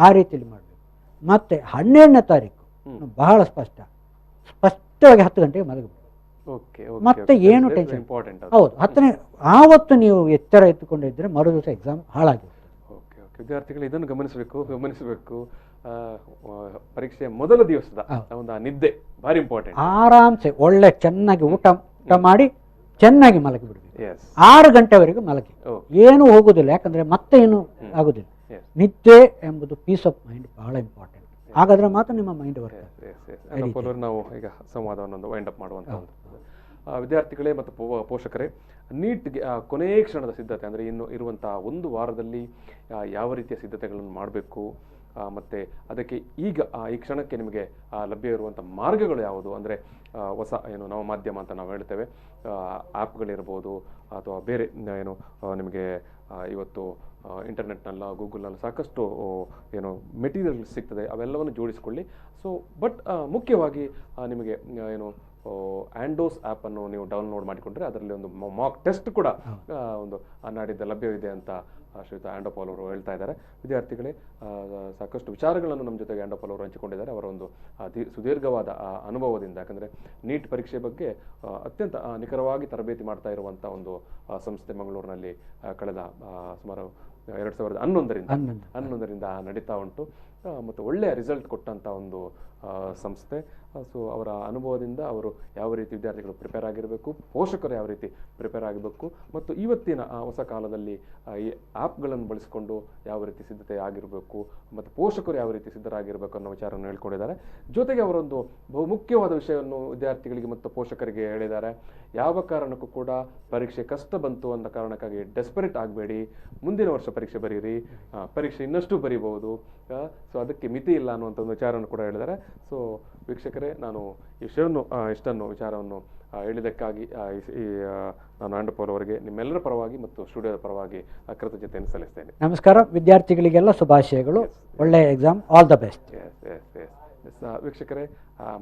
ಆ ರೀತಿಯಲ್ಲಿ ಮಾಡಬೇಕು. ಮತ್ತು 12ನೇ ತಾರೀಕು ಬಹಳ ಸ್ಪಷ್ಟವಾಗಿ 10 ಗಂಟೆಗೆ ಮಲಗಬೇಕು. ಮತ್ತೆ ಏನು ಟೆನ್ಷನ್. ಹೌದು, 10ನೇ ಆವತ್ತು ನೀವು ಎಚ್ಚರ ಎತ್ತುಕೊಂಡಿದ್ದರೆ ಮರು ದಿವಸ ಎಕ್ಸಾಮ್ ಹಾಳಾಗಿ. ವಿದ್ಯಾರ್ಥಿಗಳು ಇದನ್ನು ಗಮನಿಸಬೇಕು. ಪರೀಕ್ಷೆಯ ಮೊದಲ ದಿವಸದ ಒಂದು ನಿದ್ದೆ ಭಾರಿ ಇಂಪಾರ್ಟೆಂಟ್. ಆರಾಮ್ಸೆ ಒಳ್ಳೆ ಚೆನ್ನಾಗಿ ಊಟ ಮಾಡಿ ಚೆನ್ನಾಗಿ ಮಲಗಿ ಬಿಡಬೇಕು. 6 ಗಂಟೆವರೆಗೂ ಮಲಗಿ, ಏನು ಹೋಗುದಿಲ್ಲ. ಯಾಕಂದ್ರೆ ಮತ್ತೆ ಏನು ಆಗುದಿಲ್ಲ. ನಿದ್ದೆ ಎಂಬುದು ಪೀಸ್ ಆಫ್ ಮೈಂಡ್ ಬಹಳ ಇಂಪಾರ್ಟೆಂಟ್. ಹಾಗಾದ್ರೆ ಮಾತ್ರ ನಿಮ್ಮ ಮೈಂಡ್ ವರ್ಕ್. ನಾವು ಈಗ ಸಂವಾದವನ್ನು ವೈಂಡ್ ಅಪ್ ಮಾಡುವಂತ ವಿದ್ಯಾರ್ಥಿಗಳೇ ಮತ್ತು ಪೋಷಕರೇ, ನೀಟ್ಗೆ ಕೊನೆಯ ಕ್ಷಣದ ಸಿದ್ಧತೆ ಅಂದರೆ ಇನ್ನು ಇರುವಂತಹ 1 ವಾರದಲ್ಲಿ ಯಾವ ರೀತಿಯ ಸಿದ್ಧತೆಗಳನ್ನು ಮಾಡಬೇಕು, ಮತ್ತು ಅದಕ್ಕೆ ಈಗ ಈ ಕ್ಷಣಕ್ಕೆ ನಿಮಗೆ ಲಭ್ಯ ಇರುವಂಥ ಮಾರ್ಗಗಳು ಯಾವುದು ಅಂದರೆ ಹೊಸ ಏನು ನವಮಾಧ್ಯಮ ಅಂತ ನಾವು ಹೇಳ್ತೇವೆ, ಆ್ಯಪ್ಗಳಿರ್ಬೋದು ಅಥವಾ ಬೇರೆ ಏನು ನಿಮಗೆ ಇವತ್ತು ಇಂಟರ್ನೆಟ್ನಲ್ಲ ಗೂಗಲ್ನಲ್ಲಿ ಸಾಕಷ್ಟು ಏನು ಮೆಟೀರಿಯಲ್ ಸಿಗ್ತದೆ, ಅವೆಲ್ಲವನ್ನು ಜೋಡಿಸಿಕೊಳ್ಳಿ. ಸೊ ಬಟ್ ಮುಖ್ಯವಾಗಿ ನಿಮಗೆ ಏನು ಆ್ಯಂಡೋಸ್ ಆ್ಯಪನ್ನು ನೀವು ಡೌನ್ಲೋಡ್ ಮಾಡಿಕೊಂಡ್ರೆ ಅದರಲ್ಲಿ ಒಂದು ಮಾಕ್ ಟೆಸ್ಟ್ ಕೂಡ ಒಂದು ನಾಡಿದ್ದು ಲಭ್ಯವಿದೆ ಅಂತ ಶ್ರೀಯುತ ಆ್ಯಂಡೋಪಾಲ್ ಅವರು ಹೇಳ್ತಾ ಇದ್ದಾರೆ. ವಿದ್ಯಾರ್ಥಿಗಳೇ, ಸಾಕಷ್ಟು ವಿಚಾರಗಳನ್ನು ನಮ್ಮ ಜೊತೆಗೆ ಆ್ಯಂಡೋಪಾಲ್ ಅವರು ಹಂಚಿಕೊಂಡಿದ್ದಾರೆ. ಅವರ ಒಂದು ಸುದೀರ್ಘವಾದ ಅನುಭವದಿಂದ, ಯಾಕಂದರೆ ನೀಟ್ ಪರೀಕ್ಷೆ ಬಗ್ಗೆ ಅತ್ಯಂತ ನಿಖರವಾಗಿ ತರಬೇತಿ ಮಾಡ್ತಾ ಇರುವಂಥ ಒಂದು ಸಂಸ್ಥೆ ಮಂಗಳೂರಿನಲ್ಲಿ ಕಳೆದ ಸುಮಾರು 2011ರಿಂದ ನಡೀತಾ ಉಂಟು ಮತ್ತು ಒಳ್ಳೆಯ ರಿಸಲ್ಟ್ ಕೊಟ್ಟಂಥ ಒಂದು ಸಂಸ್ಥೆ. ಸೊ ಅವರ ಅನುಭವದಿಂದ ಅವರು ಯಾವ ರೀತಿ ವಿದ್ಯಾರ್ಥಿಗಳು ಪ್ರಿಪೇರ್ ಆಗಿರಬೇಕು, ಪೋಷಕರು ಯಾವ ರೀತಿ ಪ್ರಿಪೇರ್ ಆಗಬೇಕು ಮತ್ತು ಇವತ್ತಿನ ಹೊಸ ಕಾಲದಲ್ಲಿ ಈ ಆ್ಯಪ್ಗಳನ್ನು ಬಳಸಿಕೊಂಡು ಯಾವ ರೀತಿ ಸಿದ್ಧತೆ ಆಗಿರಬೇಕು ಮತ್ತು ಪೋಷಕರು ಯಾವ ರೀತಿ ಸಿದ್ಧರಾಗಿರಬೇಕು ಅನ್ನೋ ವಿಚಾರವನ್ನು ಹೇಳ್ಕೊಂಡಿದ್ದಾರೆ. ಜೊತೆಗೆ ಅವರೊಂದು ಬಹುಮುಖ್ಯವಾದ ವಿಷಯವನ್ನು ವಿದ್ಯಾರ್ಥಿಗಳಿಗೆ ಮತ್ತು ಪೋಷಕರಿಗೆ ಹೇಳಿದ್ದಾರೆ. ಯಾವ ಕಾರಣಕ್ಕೂ ಕೂಡ ಪರೀಕ್ಷೆ ಕಷ್ಟ ಬಂತು ಅಂತ ಕಾರಣಕ್ಕಾಗಿ ಡೆಸ್ಪರೇಟ್ ಆಗಬೇಡಿ, ಮುಂದಿನ ವರ್ಷ ಪರೀಕ್ಷೆ ಬರೀರಿ, ಪರೀಕ್ಷೆ ಇನ್ನಷ್ಟು ಬರೀಬಹುದು, ಸೊ ಅದಕ್ಕೆ ಮಿತಿ ಇಲ್ಲ ಅನ್ನುವಂಥ ಒಂದು ವಿಚಾರವನ್ನು ಕೂಡ ಹೇಳಿದ್ದಾರೆ. ಸೊ ವೀಕ್ಷಕರೇ, ನಾನು ಇಷ್ಟನ್ನು ವಿಚಾರವನ್ನು ಹೇಳಿದ್ದಕ್ಕಾಗಿ ನಾನು ಆ್ಯಂಡೋಪಾಲ್ ಅವರಿಗೆ ನಿಮ್ಮೆಲ್ಲರ ಪರವಾಗಿ ಮತ್ತು ಸ್ಟುಡಿಯೋದ ಪರವಾಗಿ ಕೃತಜ್ಞತೆಯನ್ನು ಸಲ್ಲಿಸ್ತೇನೆ. ನಮಸ್ಕಾರ. ವಿದ್ಯಾರ್ಥಿಗಳಿಗೆಲ್ಲ ಶುಭಾಶಯಗಳು. ಒಳ್ಳೆಯ ಎಕ್ಸಾಮ್. All the best. ವೀಕ್ಷಕರೇ,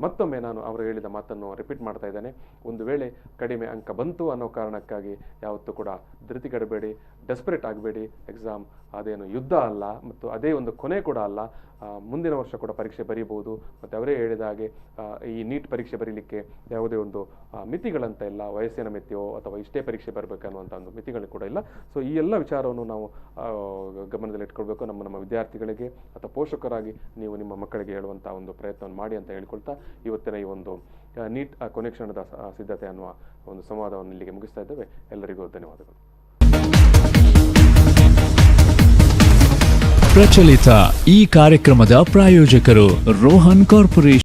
ಮತ್ತೊಮ್ಮೆ ನಾನು ಅವರು ಹೇಳಿದ ಮಾತನ್ನು ರಿಪೀಟ್ ಮಾಡ್ತಾ ಇದ್ದೇನೆ. ಒಂದು ವೇಳೆ ಕಡಿಮೆ ಅಂಕ ಬಂತು ಅನ್ನೋ ಕಾರಣಕ್ಕಾಗಿ ಯಾವತ್ತೂ ಕೂಡ ಧೃತಿಗೆಡಬೇಡಿ, ಡೆಸ್ಪರೇಟ್ ಆಗಬೇಡಿ. ಎಕ್ಸಾಮ್ ಅದೇನು ಯುದ್ಧ ಅಲ್ಲ ಮತ್ತು ಅದೇ ಒಂದು ಕೊನೆ ಕೂಡ ಅಲ್ಲ. ಮುಂದಿನ ವರ್ಷ ಕೂಡ ಪರೀಕ್ಷೆ ಬರೀಬಹುದು. ಮತ್ತು ಅವರೇ ಹೇಳಿದ ಹಾಗೆ ಈ ನೀಟ್ ಪರೀಕ್ಷೆ ಬರೀಲಿಕ್ಕೆ ಯಾವುದೇ ಒಂದು ಮಿತಿಗಳಂತ ಇಲ್ಲ, ವಯಸ್ಸಿನ ಮಿತಿಯೋ ಅಥವಾ ಇಷ್ಟೇ ಪರೀಕ್ಷೆ ಬರಬೇಕನ್ನುವಂಥ ಒಂದು ಮಿತಿಗಳು ಕೂಡ ಇಲ್ಲ. ಸೊ ಈ ಎಲ್ಲ ವಿಚಾರವನ್ನು ನಾವು ಗಮನದಲ್ಲಿಟ್ಕೊಳ್ಬೇಕು. ನಮ್ಮ ವಿದ್ಯಾರ್ಥಿಗಳಿಗೆ ಅಥವಾ ಪೋಷಕರಾಗಿ ನೀವು ನಿಮ್ಮ ಮಕ್ಕಳಿಗೆ ಹೇಳುವಂಥ ಒಂದು ಪ್ರಯತ್ನವನ್ನು ಮಾಡಿ ಅಂತ ಹೇಳ್ಕೊಳ್ತಾ ಇವತ್ತಿನ ಈ ಒಂದು ನೀಟ್ ಕೊನೆ ಕ್ಷಣದ ಸಿದ್ಧತೆ ಅನ್ನುವ ಒಂದು ಸಂವಾದವನ್ನು ಇಲ್ಲಿಗೆ ಮುಗಿಸ್ತಾ ಇದ್ದೇವೆ. ಎಲ್ಲರಿಗೂ ಧನ್ಯವಾದಗಳು. ಪ್ರಚಲಿತ ಈ ಕಾರ್ಯಕ್ರಮದ ಪ್ರಾಯೋಜಕರು ರೋಹನ್ ಕಾರ್ಪೊರೇಷನ್.